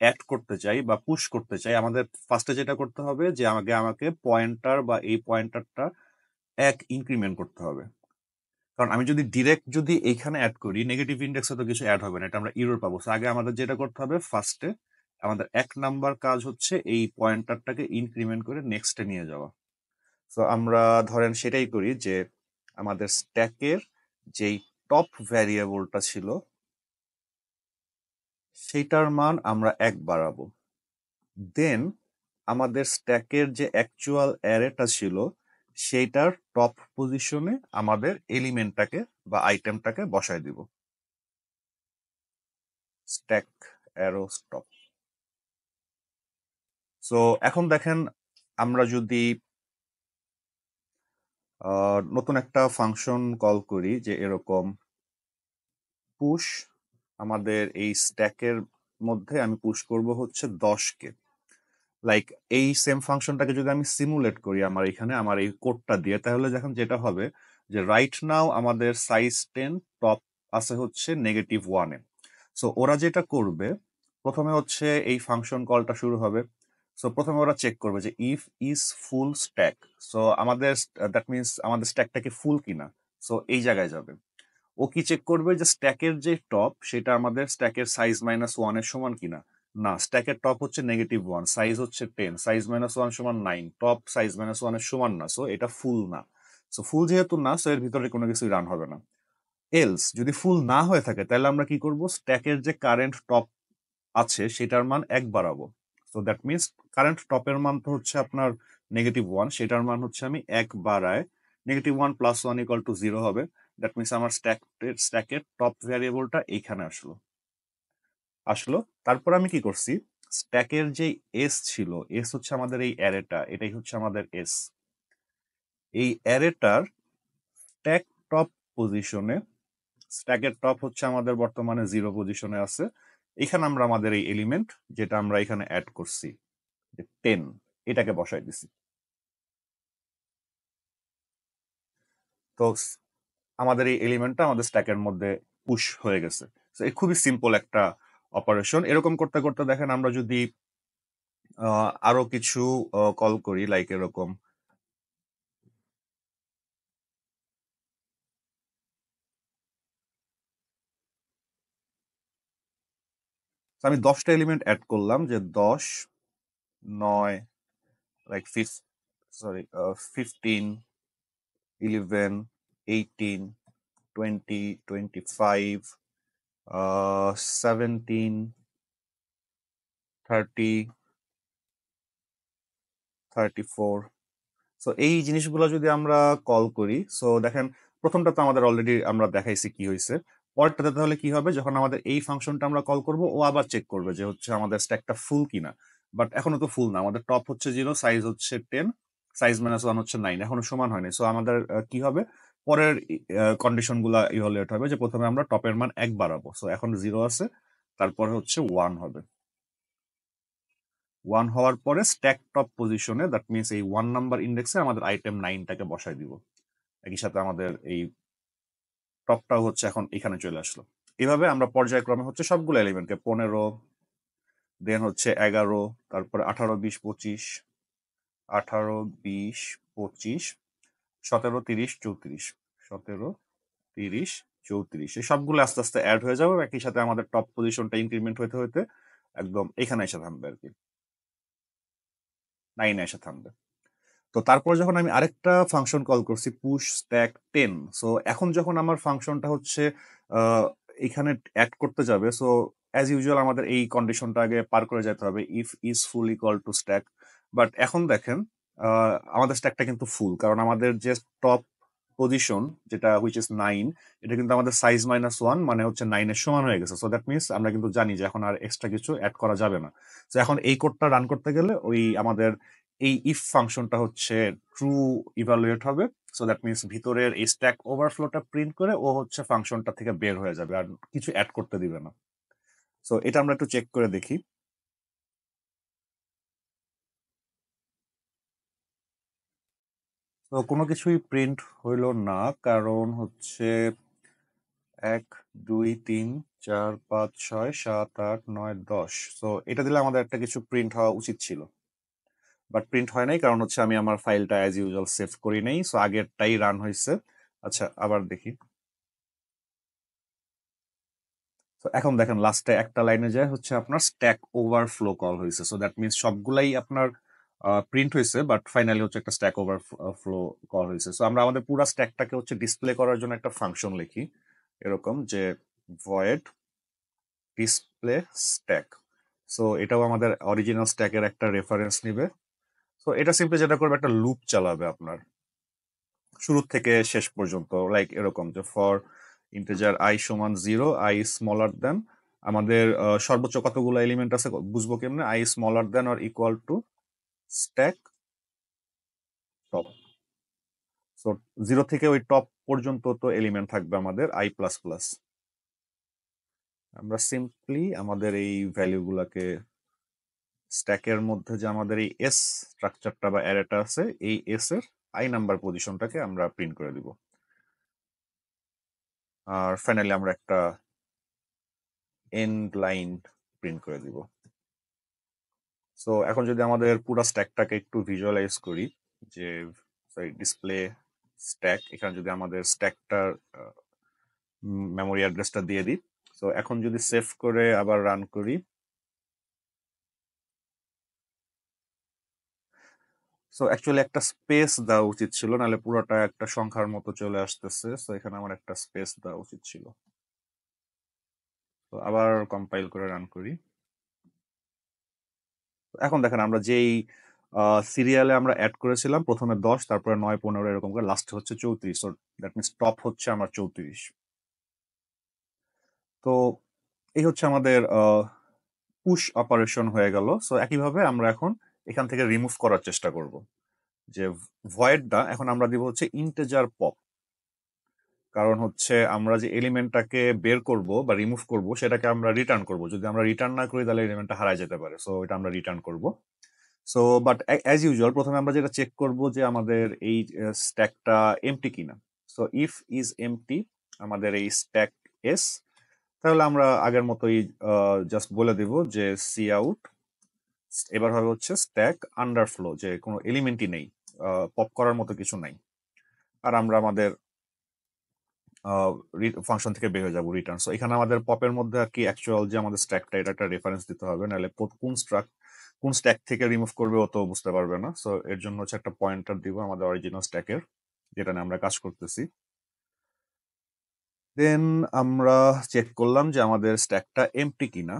অ্যাড করতে চাই বা পুশ করতে চাই, আমাদের ফার্স্টে যেটা করতে হবে যে আমাকে পয়েন্টার বা এই পয়েন্টারটা এক ইনক্রিমেন্ট করতে হবে। কারণ আমি যদি ডিরেক্ট যদি এইখানে অ্যাড করি, নেগেটিভ ইন্ডেক্সে তো কিছু অ্যাড হবে না, এটা আমরা ইরর পাবো। আগে আমাদের যেটা করতে হবে, ফার্স্টে আমাদের 1 নাম্বার কাজ হচ্ছে এই পয়েন্টারটাকে ইনক্রিমেন্ট করে নেক্সটে নিয়ে যাওয়া। তো আমরা ধরেন সেটাই করি যে আমাদের স্ট্যাকের যেই টপ ভ্যারিয়েবলটা ছিল সেইটার মান আমরা 1 বাড়াবো। দেন আমাদের স্ট্যাকের যে অ্যাকচুয়াল অ্যারেটা ছিল সেইটার টপ পজিশনে আমাদের এলিমেন্টটাকে বা আইটেমটাকে বসায় দিব। Stack arrow stop. সো এখন দেখেন আমরা যদি নতুন একটা ফাংশন কল করি যে এরকম পুশ, আমাদের এই স্ট্যাকের মধ্যে আমি পুশ করব হচ্ছে 10কে। লাইক এই সেম ফাংশনটাকে যদি আমি সিমুলেট করি আমার এখানে আমার এই কোডটা দিয়ে, তাহলে যখন যেটা হবে যে রাইট নাও আমাদের সাইজ 10, টপ আছে হচ্ছে -1-এ। সো ওরা যেটা করবে, প্রথমে হচ্ছে এই ফাংশন কলটা শুরু হবে। সো প্রথমে ওরা চেক করবে যে if is full stack. So আমাদের দ্যাট মিনস আমাদের স্ট্যাকটা কি ফুল কিনা। সো এই জায়গায় যাবে। ও কি চেক করবে যে স্ট্যাকের যে টপ সেটা আমাদের স্ট্যাকের সাইজ -1 এর সমান কিনা। না, স্ট্যাকের টপ হচ্ছে -1, সাইজ হচ্ছে 10, সাইজ -1 সমান 9, টপ সাইজ -1 এর সমান না, সো এটা ফুল না। সো ফুল যেহেতু না, সো এর ভিতরে কোনো কিছু রান হবে না। এলস যদি ফুল না হয়ে থাকে তাহলে আমরা কি করব, স্ট্যাকের যে কারেন্ট টপ আছে সেটার মান 1 বাড়াবো। সো দ্যাট মিনস কারেন্ট টপের মান তো হচ্ছে আপনার -1, সেটার মান হচ্ছে আমি 1 বাড়ায় -1 + 1 = 0 হবে। দ্যাট মিনস আমার স্ট্যাকের টপ ভ্যারিয়েবলটা এইখানে আসলো। তারপর আমি কি করছি, স্ট্যাকের যে এস ছিল, এস হচ্ছে আমাদের এই অ্যারেটা, এটাই হচ্ছে আমাদের এস। এই অ্যারেটার স্ট্যাক টপ পজিশনে, স্ট্যাকের টপ হচ্ছে আমাদের বর্তমানে 0 পজিশনে আছে। এখানে আমরা আমাদের এই এলিমেন্ট যেটা আমরা এখানে অ্যাড করছি 10, এটাকে বসাই দিছি। তো আমাদের এই এলিমেন্টটা আমাদের স্ট্যাকের মধ্যে পুশ হয়ে গেছে। তো এই খুবই সিম্পল একটা অপারেশন। এরকম করতে করতে দেখেন আমরা যদি আরো কিছু কল করি, লাইক এরকম আমি 10টা এলিমেন্ট অ্যাড করলাম, যে 10, 9, লাইক 15, 11, 18, 20, 25, 17, 30, 34। সো এই জিনিসগুলো যদি আমরা কল করি, সো দেখেন প্রথমটা তো আমাদের অলরেডি আমরা দেখাইছি কি হয়েছে। পরেরটাতে তাহলে কি হবে, যখন আমাদের এই ফাংশনটা আমরা কল করব, ও আবার চেক করবে যে হচ্ছে আমাদের স্ট্যাকটা ফুল কিনা। বাট এখনো তো ফুল না, আমাদের টপ হচ্ছে 0, সাইজ হচ্ছে 10, সাইজ -1 হচ্ছে 9, এখনো সমান হয়নি। সো আমাদের কি হবে, পরের কন্ডিশন গুলা ইভালুয়েট হবে যে প্রথমে আমরা টপের মান 1 বাড়াবো। সো এখন 0 আছে, তারপরে হচ্ছে 1 হবে। 1 হওয়ার পরে স্ট্যাক টপ পজিশনে, দ্যাট মিনস এই 1 নাম্বার ইন্ডেক্সে আমাদের আইটেম 9টাকে বসাই দিব। একই সাথে আমাদের এই টপটাও হচ্ছে এখন এখানে চলে আসলো। এভাবে আমরা পর্যায়ক্রমে হচ্ছে সবগুলো এলিমেন্টকে 15, দেন হচ্ছে 11, তারপরে 18, 20, 25, 18, 20, 25, 17, 30, 34, 17, 30, 34, এই সবগুলো আস্তে আস্তে অ্যাড হয়ে যাবে। একই সাথে আমাদের টপ পজিশনটা ইনক্রিমেন্ট হইতে হইতে একদম এখানে এসে থামবে আর কি, 9 এসে থামবে। তো তারপর যখন আমি আরেকটা ফাংশন কল করছি পুশ স্ট্যাক 10, সো এখন যখন আমার ফাংশনটা হচ্ছে এখানে অ্যাড করতে যাবে, সো অ্যাজ ইউজুয়াল আমাদের এই কন্ডিশনটা আগে পার করে যেতে হবে, if is full equal to stack. But এখন দেখেন আমাদের স্ট্যাকটা কিন্তু ফুল, কারণ আমাদের যে টপ পজিশন যেটা হুইচ ইজ 9, এটা কিন্তু আমাদের সাইজ -1 মানে হচ্ছে 9 এর সমান হয়ে গেছে। সো দ্যাট মিনস আমরা কিন্তু জানি যে এখন আর এক্সট্রা কিছু অ্যাড করা যাবে না। তো এখন এই কোডটা রান করতে গেলে ওই আমাদের এই ইফ ফাংশনটা হচ্ছে ট্রু ইভালুয়েট হবে। সো দ্যাট মিনস ভিতরের এই স্ট্যাক ওভারফ্লোটা প্রিন্ট করে ও হচ্ছে ফাংশনটা থেকে বের হয়ে যাবে, আর কিছু অ্যাড করতে দিবে না। সো এটা আমরা একটু চেক করে দেখি। তো কোনো কিছুই প্রিন্ট হইল না, কারণ হচ্ছে 1, 2, 3, 4 5 6 7 8 9 10। সো এটা দিলে আমাদের একটা কিছু প্রিন্ট হওয়া উচিত ছিল, বাট প্রিন্ট হয় নাই, কারণ হচ্ছে আমি আমার ফাইলটা অ্যাজ ইউজুয়াল সেভ করি নাই, সো আগেরটাই রান হয়েছে। আচ্ছা, আবার দেখি। তো এখন দেখেন লাস্টে একটা লাইনে যায় হচ্ছে আপনার স্ট্যাক ওভারফ্লো কল হয়েছে, সো দ্যাট মিনস সবগুলাই আপনার প্রিন্ট হয়েছে, বাট ফাইনালি হচ্ছে একটা স্ট্যাক ওভারফ্লো কল হয়েছে। সো আমরা আমাদের পুরো স্ট্যাকটাকে হচ্ছে ডিসপ্লে করার জন্য একটা ফাংশন লিখি এরকম, যে ভয়েড ডিসপ্লে স্ট্যাক। সো এটাও আমাদের অরিজিনাল স্ট্যাকের একটা রেফারেন্স নিবে। সো এটা সিম্পলি যেটা করবে, একটা লুপ চালাবে আপনার শুরু থেকে শেষ পর্যন্ত, লাইক এরকম যে ফর ইন্টিজার i সমান 0, i স্মলার দেন আমাদের সর্বোচ্চ কতগুলো এলিমেন্ট আছে বুঝবো কেমনে, i smaller than or equal to stack top. So 0 থেকে ওই টপ পর্যন্ত তো এলিমেন্ট থাকবে আমাদের i প্লাস প্লাস। আমরা সিম্পলি আমাদের এই ভ্যালুগুলাকে স্ট্যাকের মধ্যে যে আমাদের এই এস স্ট্রাকচারটা বা অ্যারেটা আছে, এই এস এর i নাম্বার পজিশনটাকে আমরা প্রিন্ট করে দিব। আর ফাইনালি আমরা একটা এন্ড লাইন প্রিন্ট করে দিব। সো এখন যদি আমাদের পুরো স্ট্যাকটাকে একটু ভিজুয়ালাইজ করি, যে সরি ডিসপ্লে স্ট্যাক, এখানে যদি আমাদের স্ট্যাকটার মেমোরি অ্যাড্রেসটা দিয়ে দিই, সো এখন যদি সেভ করে আবার রান করি, সো অ্যাকচুয়ালি একটা স্পেস দেওয়া উচিত ছিল, নাহলে পুরোটা একটা সংখ্যার মতো চলে আসতেছে। সো এখানে আমার একটা স্পেস দেওয়া উচিত ছিল। তো আবার কম্পাইল করে রান করি। এখন দেখেন আমরা যেই সিরিয়ালে আমরা অ্যাড করেছিলাম, প্রথমে 10, তারপরে 9 15 এরকম করে লাস্টে হচ্ছে 34। সো দ্যাট মিনস টপ হচ্ছে আমার 34। তো এই হচ্ছে আমাদের পুশ অপারেশন হয়ে গেল। সো একইভাবে আমরা এখন এখান থেকে রিমুভ করার চেষ্টা করব, যে ভয়েডটা এখন আমরা দিব হচ্ছে ইন্টিজার পপ, কারণ হচ্ছে আমরা যে এলিমেন্টটাকে বের করব বা রিমুভ করব সেটাকে আমরা রিটার্ন করব। যদি আমরা রিটার্ন না করি তাহলে এলিমেন্টটা হারায় যেতে পারে, সো এটা আমরা রিটার্ন করব। সো বাট অ্যাজ ইউজুয়াল প্রথমে আমরা যেটা চেক করব যে আমাদের এই স্ট্যাকটা এমটি কিনা। সো ইফ ইজ এমটি আমাদের এই স্ট্যাক এস, তাহলে আমরা আগের মতোই জাস্ট বলে দিব যে সি আউট, এবার হবে হচ্ছে স্ট্যাক আন্ডারফ্লো, যে কোনো এলিমেন্টই নেই, পপ করার মতো কিছু নাই। আর আমরা আমাদের ফাংশন থেকে বের হয়ে যাবো রিটার্ন। সো এখানে আমাদের পপের মধ্যে আর কি অ্যাকচুয়াল যে আমাদের স্ট্যাকটা, এটা একটা রেফারেন্স দিতে হবে, নাহলে কোন স্ট্যাক থেকে রিমুভ করবে ও তো বুঝতে পারবে না। সো এর জন্য হচ্ছে একটা পয়েন্টার দিব আমাদের অরিজিনাল স্ট্যাকের, যেটা নিয়ে আমরা কাজ করতেছি। দেন আমরা চেক করলাম যে আমাদের স্ট্যাকটা এমটি কিনা।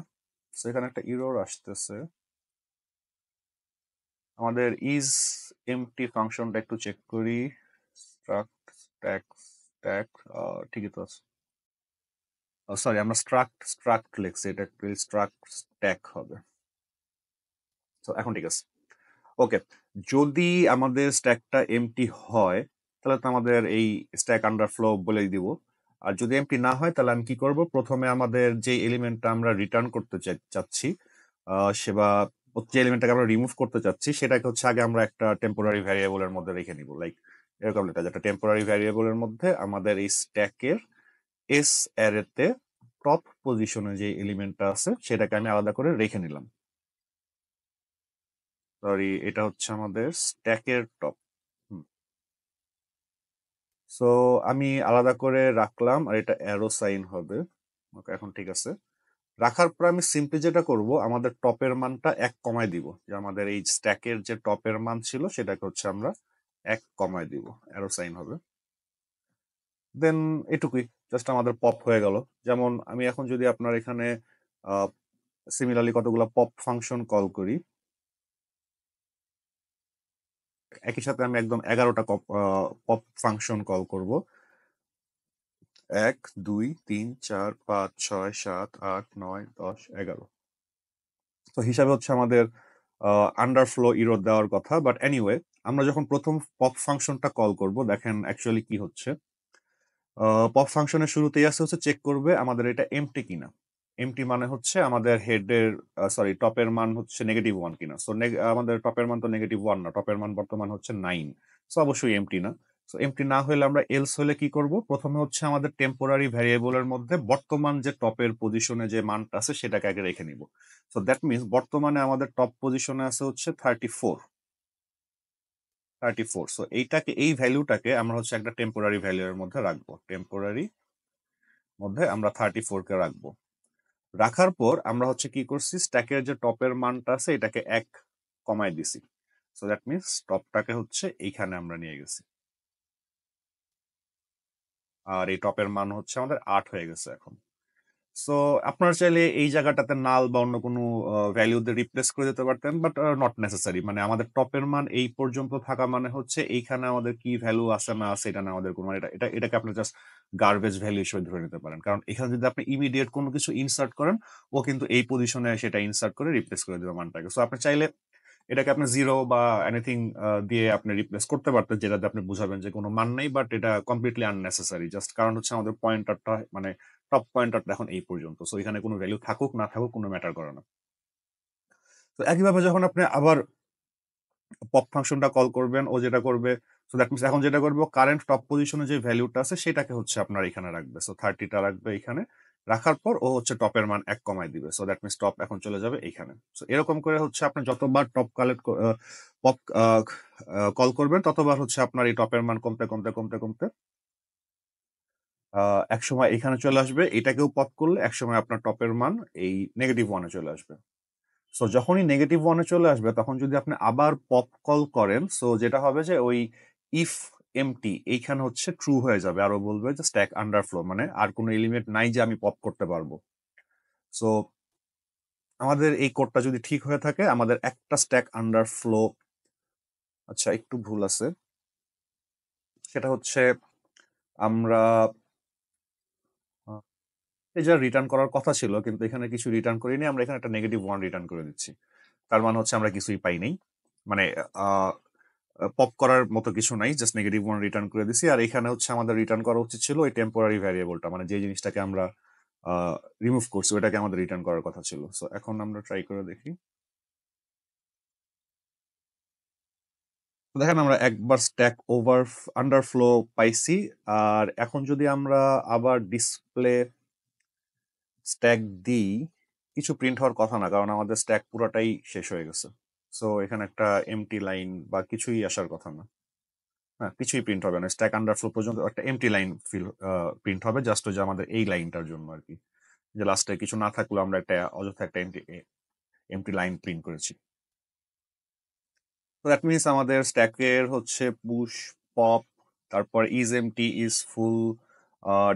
সো এখানে একটা ইরর আসতেছে, আমাদের ইজ এমটি ফাংশনটা একটু চেক করি। স্ট্রাক্ট স্ট্যাক স্ট্যাক ঠিকই তো আছে। সরি, আমরা স্ট্রাক্ট লিখছি, এটা স্ট্রাক্ট স্ট্যাক হবে। তো এখন ঠিক আছে, ওকে। যদি আমাদের স্ট্যাকটা এমটি হয় তাহলে তো আমাদের এই স্ট্যাক আন্ডারফ্লো বলে দিব। আর যদি এমটি না হয় তাহলে আমি কি করব, প্রথমে আমাদের যে এলিমেন্টটা আমরা রিটার্ন করতে চাচ্ছি, সে বা যে এলিমেন্টটাকে আমরা রিমুভ করতে চাচ্ছি, সেটাকে হচ্ছে আগে আমরা একটা টেম্পোরারি ভ্যারিয়েবলের মধ্যে রেখে নিব। লাইক এরকম লেখা, যেটা টেম্পোরারি ভ্যারিয়েবলের মধ্যে আমাদের এই স্ট্যাকের এস অ্যারেতে টপ পজিশনে যে এলিমেন্টটা আছে সেটাকে আমি আলাদা করে রেখে নিলাম। সরি, এটা হচ্ছে আমাদের স্ট্যাকের টপ। সো আমি আলাদা করে রাখলাম, আর এটা অ্যারো সাইন হবে। ওকে, এখন ঠিক আছে। রাখার পর আমি সিম্পলি যেটা করব, আমাদের টপের মানটা 1 কমায় দিব, যে আমাদের এই স্ট্যাকের যে টপের মান ছিল সেটাকে হচ্ছে আমরা 1 কমায় দিব, অ্যারো সাইন হবে। দেন এটুকুই, জাস্ট আমাদের পপ হয়ে গেল। যেমন আমি এখন যদি আপনার এখানে সিমিলারলি কতগুলো পপ ফাংশন কল করি, একই সাথে আমি একদম 11টা পপ ফাংশন কল করব। 1 2 3 4 5 6 7 8 9 10 11। তো হিসাবে হচ্ছে আমাদের আন্ডারফ্লো ইরর দেওয়ার কথা, বাট এনিওয়ে আমরা যখন প্রথম পপ ফাংশনটা কল করব, দেখেন অ্যাকচুয়ালি কি হচ্ছে। পপ ফাংশনের শুরুতেই আছে হচ্ছে চেক করবে আমাদের এটা এমটি কিনা। এমটি মানে হচ্ছে আমাদের হেডের টপের মান হচ্ছে -1 কিনা। সো আমাদের টপের মান তো -1 না, টপের মান বর্তমান হচ্ছে 9। সো অবশ্যই এমটি না। সো এমটি না হলে আমরা এলস হলে কি করব? প্রথমে হচ্ছে আমাদের টেম্পোরারি ভ্যারিয়েবলের মধ্যে বর্তমান যে টপের পজিশনে যে মানটা আছে সেটাকে আগে রেখে নিব। সো দ্যাট মিনস বর্তমানে আমাদের টপ পজিশনে আছে হচ্ছে 34। সো এই ভ্যালুটাকে আমরা হচ্ছে একটা টেম্পোরারি ভ্যালু এর মধ্যে রাখবো। টেম্পোরারি মধ্যে আমরা 34 কে রাখবো। রাখার পর আমরা হচ্ছে কি করছি, স্ট্যাকের যে টপের মানটা আছে এটাকে 1 কমায় দিছি। সো দ্যাট মিনস টপটাকে হচ্ছে এইখানে আমরা নিয়ে গেছি, আর এই টপের মান হচ্ছে আমাদের 8 হয়ে গেছে এখন। সো আপনারা চাইলে এই জায়গাটাতে নাল বা অন্য কোনো ভ্যালু দিয়ে রিপ্লেস করে দিতে পারতেন, বাট নট নেসেসারি। মানে আমাদের টপের মান এই পর্যন্ত থাকা মানে হচ্ছে এইখানে আমাদের কি ভ্যালু আছে না আছে এটা না আমাদের কোনো, মানে এটাকে আপনি জাস্ট গার্বেজ ভ্যালু হিসেবে ধরে নিতে পারেন। কারণ এখানে যদি আপনি ইমিডিয়েট কোনো কিছু ইনসার্ট করেন, ও কিন্তু এই পজিশনে সেটা ইনসার্ট করে রিপ্লেস করে দেবে মানটাকে। সো আপনি চাইলে এটাকে আপনি জিরো বা এনিথিং দিয়ে আপনি রিপ্লেস করতে পারতেন, যেটাতে আপনি বুঝাবেন যে কোনো মান নেই, বাট এটা কমপ্লিটলি আননেসেসারি। জাস্ট কারণ হচ্ছে আমাদের পয়েন্টারটা, মানে টপ পয়েন্টারটা এখন এই পর্যন্ত। সো এখানে কোনো ভ্যালু থাকুক না থাকুক কোনো ম্যাটার করে না। তো একইভাবে যখন আপনি আবার পপ ফাংশনটা কল করবেন, ও যেটা করবে, সো দ্যাট মিনস এখন যেটা করবে, কারেন্ট টপ পজিশনে যে ভ্যালুটা আছে সেটাকে হচ্ছে আপনার এখানে রাখবে। সো 30টা রাখবে এখানে, রাখার পর ও হচ্ছে টপের মান 1 কমায় দিবে। সো দ্যাট মিনস টপ এখন চলে যাবে এইখানে। সো এরকম করে হচ্ছে আপনি যতবার টপ কালেক্ট পপ কল করবেন ততবার হচ্ছে আপনার এই টপের মান কমতে কমতে কমতে কমতে এক সময় এখানে চলে আসবে। এটাকেও পপ করলে এক সময় আপনার টপের মান এই -1-এ চলে আসবে। সো যখনই -1-এ চলে আসবে তখন যদি আপনি আবার পপ কল করেন, সো যেটা হবে যে ওই ইফ এমটি এইখানে হচ্ছে ট্রু হয়ে যাবে, আর ও বলবে যে স্ট্যাক আন্ডারফ্লো, মানে আর কোনো এলিমেন্ট নাই যে আমি পপ করতে পারবো। সো আমাদের এই কোডটা যদি ঠিক হয়ে থাকে, আমাদের একটা স্ট্যাক আন্ডারফ্লো, আচ্ছা একটু ভুল আছে, সেটা হচ্ছে আমরা এই যা রিটার্ন করার কথা ছিল কিন্তু এখানে কিছু রিটার্ন করিনি, আমরা এখানে একটা -1 রিটার্ন করে দিচ্ছি। তার মানে হচ্ছে আমরা কিছুই পাই নাই, মানে পপ করার মতো কিছু নাই, জাস্ট -1 রিটার্ন করে দিছি। আর এখানে হচ্ছে আমাদের রিটার্ন করা উচিত ছিল ওই টেম্পোরারি ভ্যারিয়েবলটা, মানে যে জিনিসটাকে আমরা রিমুভ করছি ওটাকে আমাদের রিটার্ন করার কথা ছিল। সো এখন আমরা ট্রাই করে দেখি। দেখেন আমরা একবার স্ট্যাক ওভার আন্ডারফ্লো পাইছি। আর এখন যদি আমরা আবার ডিসপ্লে স্ট্যাক দিই, কিছু প্রিন্ট হওয়ার কথা না, কারণ আমাদের স্ট্যাক পুরোটাই শেষ হয়ে গেছে। সো এখানে একটা এমটি লাইন বা কিছুই আসার কথা না, হ্যাঁ কিছুই প্রিন্ট হবে না। স্ট্যাক আন্ডারফ্লো পর্যন্ত একটা এমটি লাইন প্রিন্ট হবে, জাস্ট যে আমাদের এই লাইনটার জন্য আর কি, যে লাস্টে কিছু না থাকলেও আমরা একটা অযথা একটা এমটি লাইন প্রিন্ট করেছি। তো দ্যাট মিনস আমাদের স্ট্যাকের হচ্ছে পুশ, পপ, তারপর is empty, is full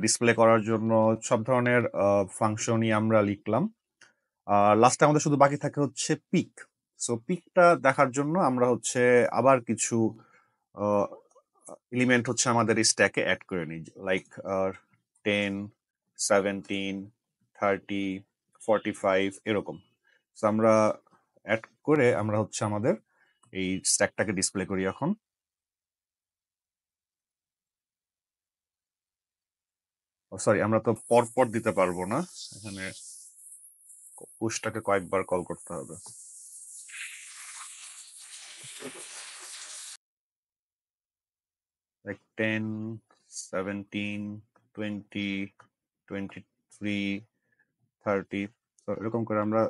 display করার জন্য সব ধরনের ফাংশনই আমরা লিখলাম। আর লাস্টে আমাদের শুধু বাকি থাকে হচ্ছে পিক। সো পিকটা দেখার জন্য আমরা হচ্ছে আবার কিছু এলিমেন্ট হচ্ছে আমাদের এই স্ট্যাকে অ্যাড করে নিই, লাইক 10, 17, 30, 45 এরকম। সো আমরা অ্যাড করে আমরা হচ্ছে আমাদের এই স্ট্যাকটাকে ডিসপ্লে করি এখন। সরি, আমরা তো পরপর দিতে পারবো না, এখানে পুশটাকে কয়েকবার কল করতে হবে। লাইক 10, 17, 20, 23, 30। তো এরকম করে আমরা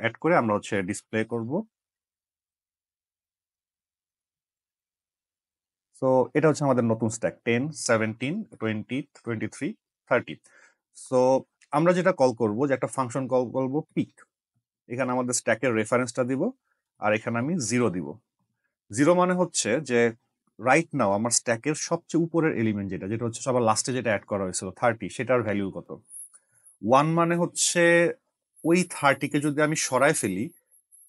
অ্যাড করে আমরা হচ্ছে ডিসপ্লে করব। সো এটা হচ্ছে আমাদের নতুন স্ট্যাক 10, 17, 20, 23, 30। সো আমরা যেটা কল করব, যে একটা ফাংশন কল করব পিক। এখানে আমাদের স্ট্যাকের রেফারেন্সটা দিব, আর এখানে আমি 0 দিব। 0 মানে হচ্ছে যে রাইট নাও আমার স্ট্যাকের সবচেয়ে উপরের এলিমেন্ট যেটা যেটা হচ্ছে সবার লাস্টে যেটা অ্যাড করা হয়েছিল 30, সেটার ভ্যালু কত। 1 মানে হচ্ছে ওই 30-কে যদি আমি সরায় ফেলি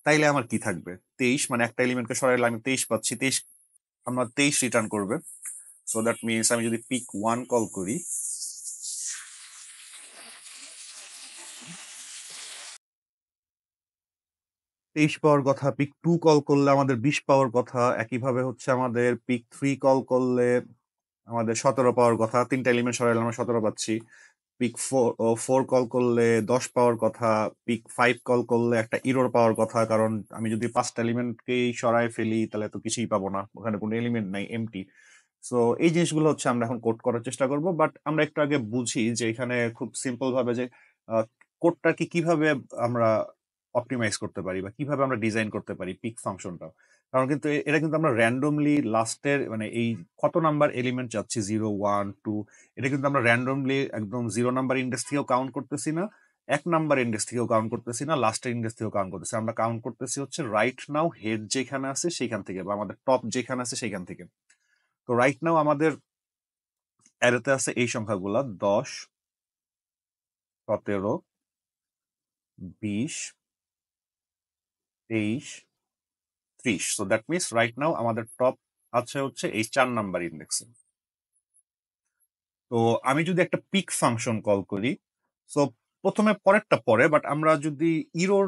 তাইলে আমার কি থাকবে, 23, মানে একটা এলিমেন্টকে সরাইলে আমি 23 পাচ্ছি, 23 আমার 23 রিটার্ন করবে। সো দ্যাট মিনস আমি যদি পিক 1 কল করি, 23 পাওয়ার কথা। পিক 2 কল করলে আমাদের 20 পাওয়ার কথা। একইভাবে হচ্ছে আমাদের পিক 3 কল করলে আমাদের 17 পাওয়ার কথা, 3টা এলিমেন্ট সরাইলে আমরা 17 পাচ্ছি। পিক 4 কল করলে 10 পাওয়ার কথা। পিক 5 কল করলে একটা ইরর পাওয়ার কথা, কারণ আমি যদি 5টা এলিমেন্টকেই সরায় ফেলি তাহলে তো কিছুই পাবো না, ওখানে কোনো এলিমেন্ট নাই, এমটি। সো এই জিনিসগুলো হচ্ছে আমরা এখন কোড করার চেষ্টা করব, বাট আমরা একটু আগে বুঝি যে এখানে খুব সিম্পল ভাবে যে কোডটাকে কিভাবে আমরা অপটিমাইজ করতে পারি বা কিভাবে আমরা ডিজাইন করতে পারি পিক ফাংশনটা। কারণ কিন্তু এটা কিন্তু আমরা র্যান্ডমলি লাস্টের মানে এই কত নাম্বার এলিমেন্ট যাচ্ছি 0 1 2, এটা কিন্তু আমরা র্যান্ডমলি একদম 0 নাম্বার ইন্ডেক্স থেকেও কাউন্ট করতেছি না, 1 নাম্বার ইন্ডেক্স থেকেও কাউন্ট করতেছি না, লাস্টের ইন্ডেক্স থেকেও কাউন্ট করতেছি, আমরা কাউন্ট করতেছি হচ্ছে রাইট নাও হেড যেখানে আছে সেখান থেকে বা আমাদের টপ যেখানে আছে সেখান থেকে। তো রাইট নাও আমাদের অ্যারেতে আছে এই সংখ্যাগুলা 10 17 20 23 30। So that means right now আমাদের টপ আছে হচ্ছে এই 4 নাম্বার ইন্ডেক্সে। তো আমি যদি একটা পিক ফাংশন কল করি, সো প্রথমে পরেরটা পরে, বাট আমরা যদি ইরোর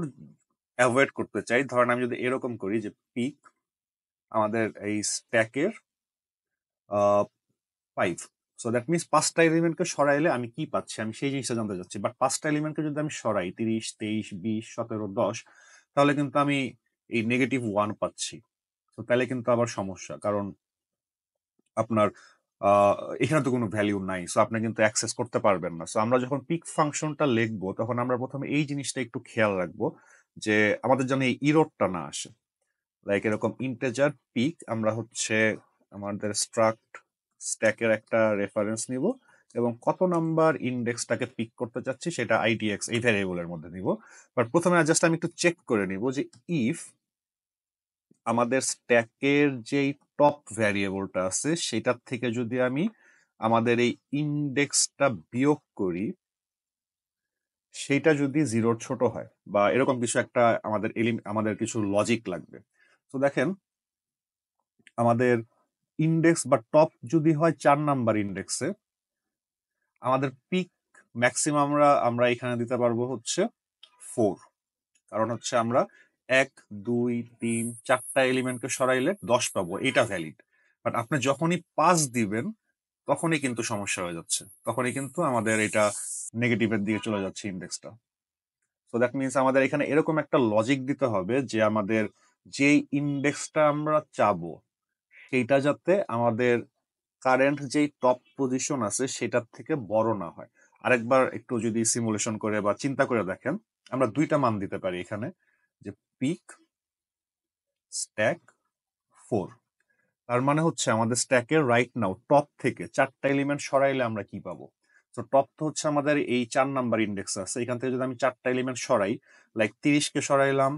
অ্যাভয়েড করতে চাই, ধরেন আমি যদি এরকম করি যে পিক আমাদের এই স্ট্যাকের 5, সো দ্যাট মিনস 5টা এলিমেন্টকে সরাইলে আমি কি পাচ্ছি আমি সেই জিনিসটা জানতে চাচ্ছি। বাট 5টা এলিমেন্টকে যদি আমি সরাই 30 23 20 17 10, তাহলে কিন্তু আমি এই -1 পাচ্ছি। তো তাহলে কিন্তু আবার সমস্যা, কারণ আপনার এখানে তো কোনো ভ্যালিউ নাই, সো আপনি কিন্তু অ্যাক্সেস করতে পারবেন না। সো আমরা যখন পিক ফাংশনটা লিখবো তখন আমরা প্রথমে এই জিনিসটা একটু খেয়াল রাখবো যে আমাদের যেন এই ইরোরটা না আসে। লাইক এরকম ইন্টেজার পিক আমরা হচ্ছে আমাদের স্ট্যাকের একটা রেফারেন্স নিব এবং কত নাম্বার ইন্ডেক্সটাকে পিক করতে চাচ্ছি সেটা আইডিএক্স এই ভ্যারিয়েবলের মধ্যে নিব। বাট প্রথমে জাস্ট আমি একটু চেক করে নিব যে ইফ আমাদের স্ট্যাকের যেই টপ ভ্যারিয়েবলটা আছে সেটার থেকে যদি আমি আমাদের এই ইন্ডেক্সটা বিয়োগ করি, সেটা যদি 0 ছোট হয় বা এরকম কিছু একটা আমাদের কিছু লজিক লাগবে। তো দেখেন আমাদের ইন্ডেক্স বা টপ যদি হয় 4 নাম্বার ইন্ডেক্সে, আমাদের পিক ম্যাক্সিমাম আমরা এখানে দিতে পারবো হচ্ছে 4। কারণ হচ্ছে আমরা 1 2 3 4টা এলিমেন্টকে সরাইলে 10 পাবো, এটা ভ্যালিড। বাট আপনি যখনই 5 দিবেন তখনই কিন্তু সমস্যা হয়ে যাচ্ছে, তখনই কিন্তু আমাদের এটা নেগেটিভের দিকে চলে যাচ্ছে ইন্ডেক্সটা। সো দ্যাট মিনস আমাদের এখানে এরকম একটা লজিক দিতে হবে যে আমাদের যেই ইন্ডেক্সটা আমরা চাবো সেইটা যাতে আমাদের কারেন্ট যেই টপ পজিশন আছে সেটার থেকে বড় না হয়। আরেকবার একটু যদি সিমুলেশন করে বা চিন্তা করে দেখেন, আমরা 2টা মান দিতে পারি এখানে যে পিক স্ট্যাক 4। তার মানে হচ্ছে আমাদের স্ট্যাকের রাইট নাও টপ থেকে 4টা এলিমেন্ট সরাইলে আমরা কি পাবো। তো টপ তো হচ্ছে আমাদের এই 4 নাম্বার ইন্ডেক্স আছে, এখান থেকে যদি আমি 4টা এলিমেন্ট সরাই, লাইক 30কে সরাইলাম,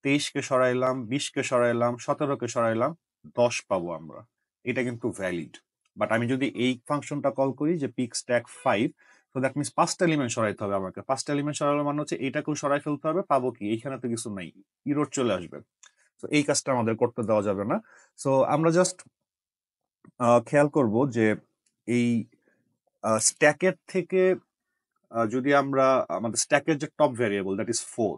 23কে সরাইলাম, 20কে সরাইলাম, 17কে সরাইলাম, 10 পাবো আমরা। এটা কিন্তু ভ্যালিড। বাট আমি যদি এই ফাংশনটা কল করি যে পিক স্ট্যাক 5, তো দ্যাট মিনস 5টা এলিমেন্ট সরাইতে হবে আমাকে। 5টা এলিমেন্ট সরাইলে মানে হচ্ছে এটাকেও সরাই ফেলতে হবে, পাবো কি এইখানে তো কিছু নাই, ইরোর চলে আসবে। তো এই কাজটা আমাদের করতে দেওয়া যাবে না। সো আমরা জাস্ট খেয়াল করব যে এই স্ট্যাকের থেকে যদি আমরা আমাদের স্ট্যাকের যে টপ ভ্যারিয়েবল দ্যাট ইজ 4,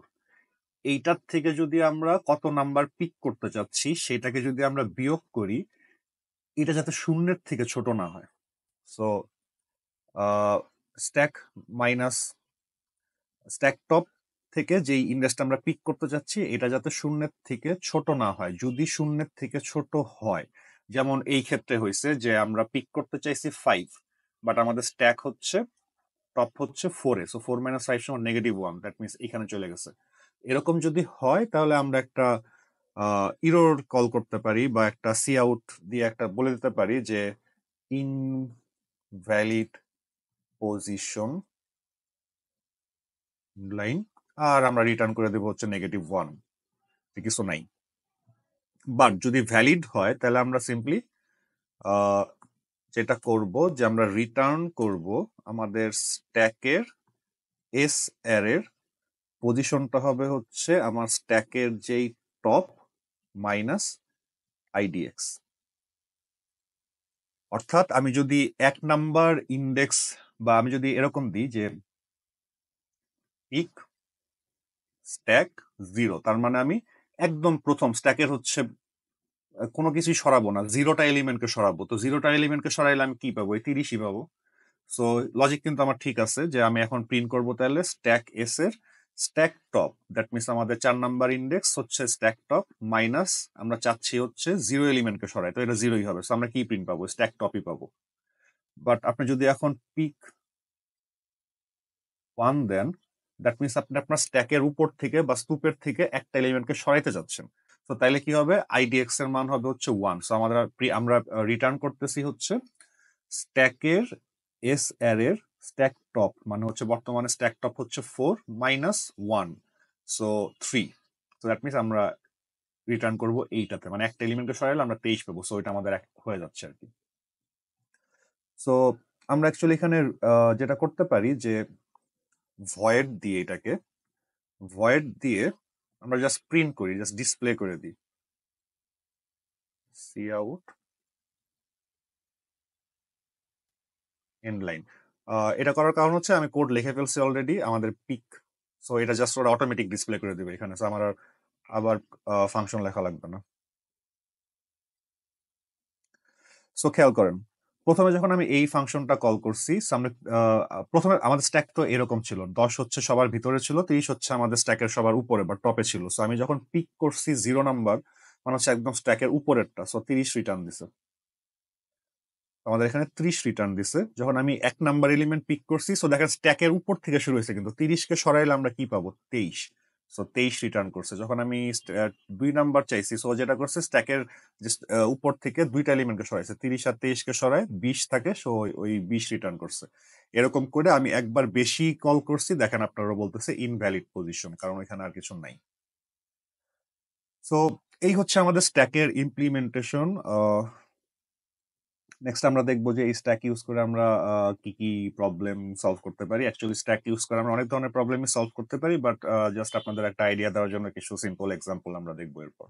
এইটার থেকে যদি আমরা কত নাম্বার পিক করতে চাচ্ছি সেটাকে যদি আমরা বিয়োগ করি, এটা যাতে 0-এর থেকে ছোট না হয়। So stack minus stack top থেকে যেই ইন্ডেক্সটা আমরা পিক করতে চাচ্ছি এটা যাতে 0-এর থেকে ছোট না হয়। যদি 0-এর থেকে ছোট হয়, যেমন এই ক্ষেত্রে হয়েছে যে আমরা পিক করতে চাইছি 5, বাট আমাদের স্ট্যাক হচ্ছে টপ হচ্ছে 4 এ, সো 4 - 5 সমান -1, দ্যাট মিনস এখানে চলে গেছে। এরকম যদি হয় তাহলে আমরা একটা ইরর কল করতে পারি বা একটা সি আউট দিয়ে একটা বলে দিতে পারি যে ইনভ্যালিড পজিশন লাইন, আর আমরা রিটার্ন করে দেবো হচ্ছে -1, কিছু নাই। বাট যদি ভ্যালিড হয় তাহলে আমরা সিম্পলি যেটা করব যে আমরা রিটার্ন করব আমাদের স্ট্যাকের এস অ্যারের পজিশনটা হবে হচ্ছে আমার স্ট্যাকের যেই টপ মাইনাস আইডিএক্স। অর্থাৎ আমি যদি 1 নাম্বার ইন্ডেক্স বা আমি যদি এরকম দিই যে পিক স্ট্যাক 0, তার মানে আমি একদম প্রথম স্ট্যাকের হচ্ছে কোনো কিছুই সরাবো না, 0টা এলিমেন্টকে সরাবো। তো 0টা এলিমেন্টকে সরাইলে আমি কি পাবো, এই 30ই পাবো। সো লজিক কিন্তু আমার ঠিক আছে যে আমি এখন প্রিন্ট করবো তাহলে স্ট্যাক এস এর স্ট্যাক টপ, দ্যাট মিনস আমাদের 4 নাম্বার ইন্ডেক্স হচ্ছে স্ট্যাক টপ মাইনাস আমরা চাচ্ছি হচ্ছে 0 এলিমেন্টকে সরাই, তো এটা 0ই হবে। সো আমরা কি প্রিন্ট পাবো? স্ট্যাক টপই পাবো। বাট আপনি যদি এখন পিক 1 দেন, দ্যাট মিনস আপনি আপনার স্ট্যাকের উপর থেকে বা স্তূপের থেকে একটা এলিমেন্টকে সরাইতে যাচ্ছেন। তো তাইলে কি হবে? আইডিএক্স এর মান হবে হচ্ছে 1। সো আমরা রিটার্ন করতেছি হচ্ছে স্ট্যাকের এস অ্যারের স্ট্যাক টপ, মানে হচ্ছে বর্তমানে স্ট্যাক টপ হচ্ছে 4 মাইনাস 1, সো 3। তো দ্যাট মিনস আমরা রিটার্ন করবো এইটাতে, মানে একটা এলিমেন্টকে সরাইলে আমরা 23 পাবো। সো এটা আমাদের হয়ে যাচ্ছে আর কি। সো আমরা অ্যাকচুয়ালি এখানে যেটা করতে পারি যে ভয়েড দিয়ে এটাকে ভয়েড দিয়ে আমরা জাস্ট প্রিন্ট করি, জাস্ট ডিসপ্লে করে দিই সি আউট এন্ড লাইন। এটা করার কারণ হচ্ছে আমি কোড লিখে ফেলছি অলরেডি আমাদের পিক, সো এটা জাস্ট ওরা অটোমেটিক ডিসপ্লে করে দিবে এখানে। সো আমার আর আবার ফাংশন লেখা লাগবে না। সো খেয়াল করেন, প্রথমে যখন আমি এই ফাংশনটা কল করছি, সামনে প্রথমে আমাদের স্ট্যাক তো এরকম ছিল, 10 হচ্ছে সবার ভিতরে ছিল, 30 হচ্ছে আমাদের স্ট্যাকের সবার উপরে বা টপে ছিল। সো আমি যখন পিক করছি 0 নাম্বার, মানে হচ্ছে একদম স্ট্যাকের উপরেরটা, সো 30 রিটার্ন দিছে। আমাদের এখানে 30 রিটার্ন দিছে। যখন আমি 1 নাম্বার এলিমেন্ট পিক করছি, সো দেখেন স্ট্যাকের উপর থেকে শুরু হয়েছে, কিন্তু 30কে সরাইলে আমরা কি পাবো? 23। সো 23 রিটার্ন করছে। যখন আমি 2 নাম্বার চাইছি, সো যেটা করছে স্ট্যাকের উপর থেকে দুইটা এলিমেন্টকে সরাইছে, 30 আর 23কে সরায় 20 থাকে, সো ওই 20 রিটার্ন করছে। এরকম করে আমি একবার বেশি কল করছি, দেখেন আপনারা বলতেছে ইনভ্যালিড পজিশন, কারণ এখানে আর কিছু নাই। সো এই হচ্ছে আমাদের স্ট্যাকের ইমপ্লিমেন্টেশন। নেক্সট আমরা দেখবো যে এই স্ট্যাক ইউজ করে আমরা কি কি প্রবলেম সলভ করতে পারি। অ্যাকচুয়ালি স্ট্যাক ইউজ করে আমরা অনেক ধরনের প্রবলেমই সলভ করতে পারি, বাট জাস্ট আপনাদের একটা আইডিয়া দেওয়ার জন্য কিছু সিম্পল এক্সাম্পল আমরা দেখবো এরপর।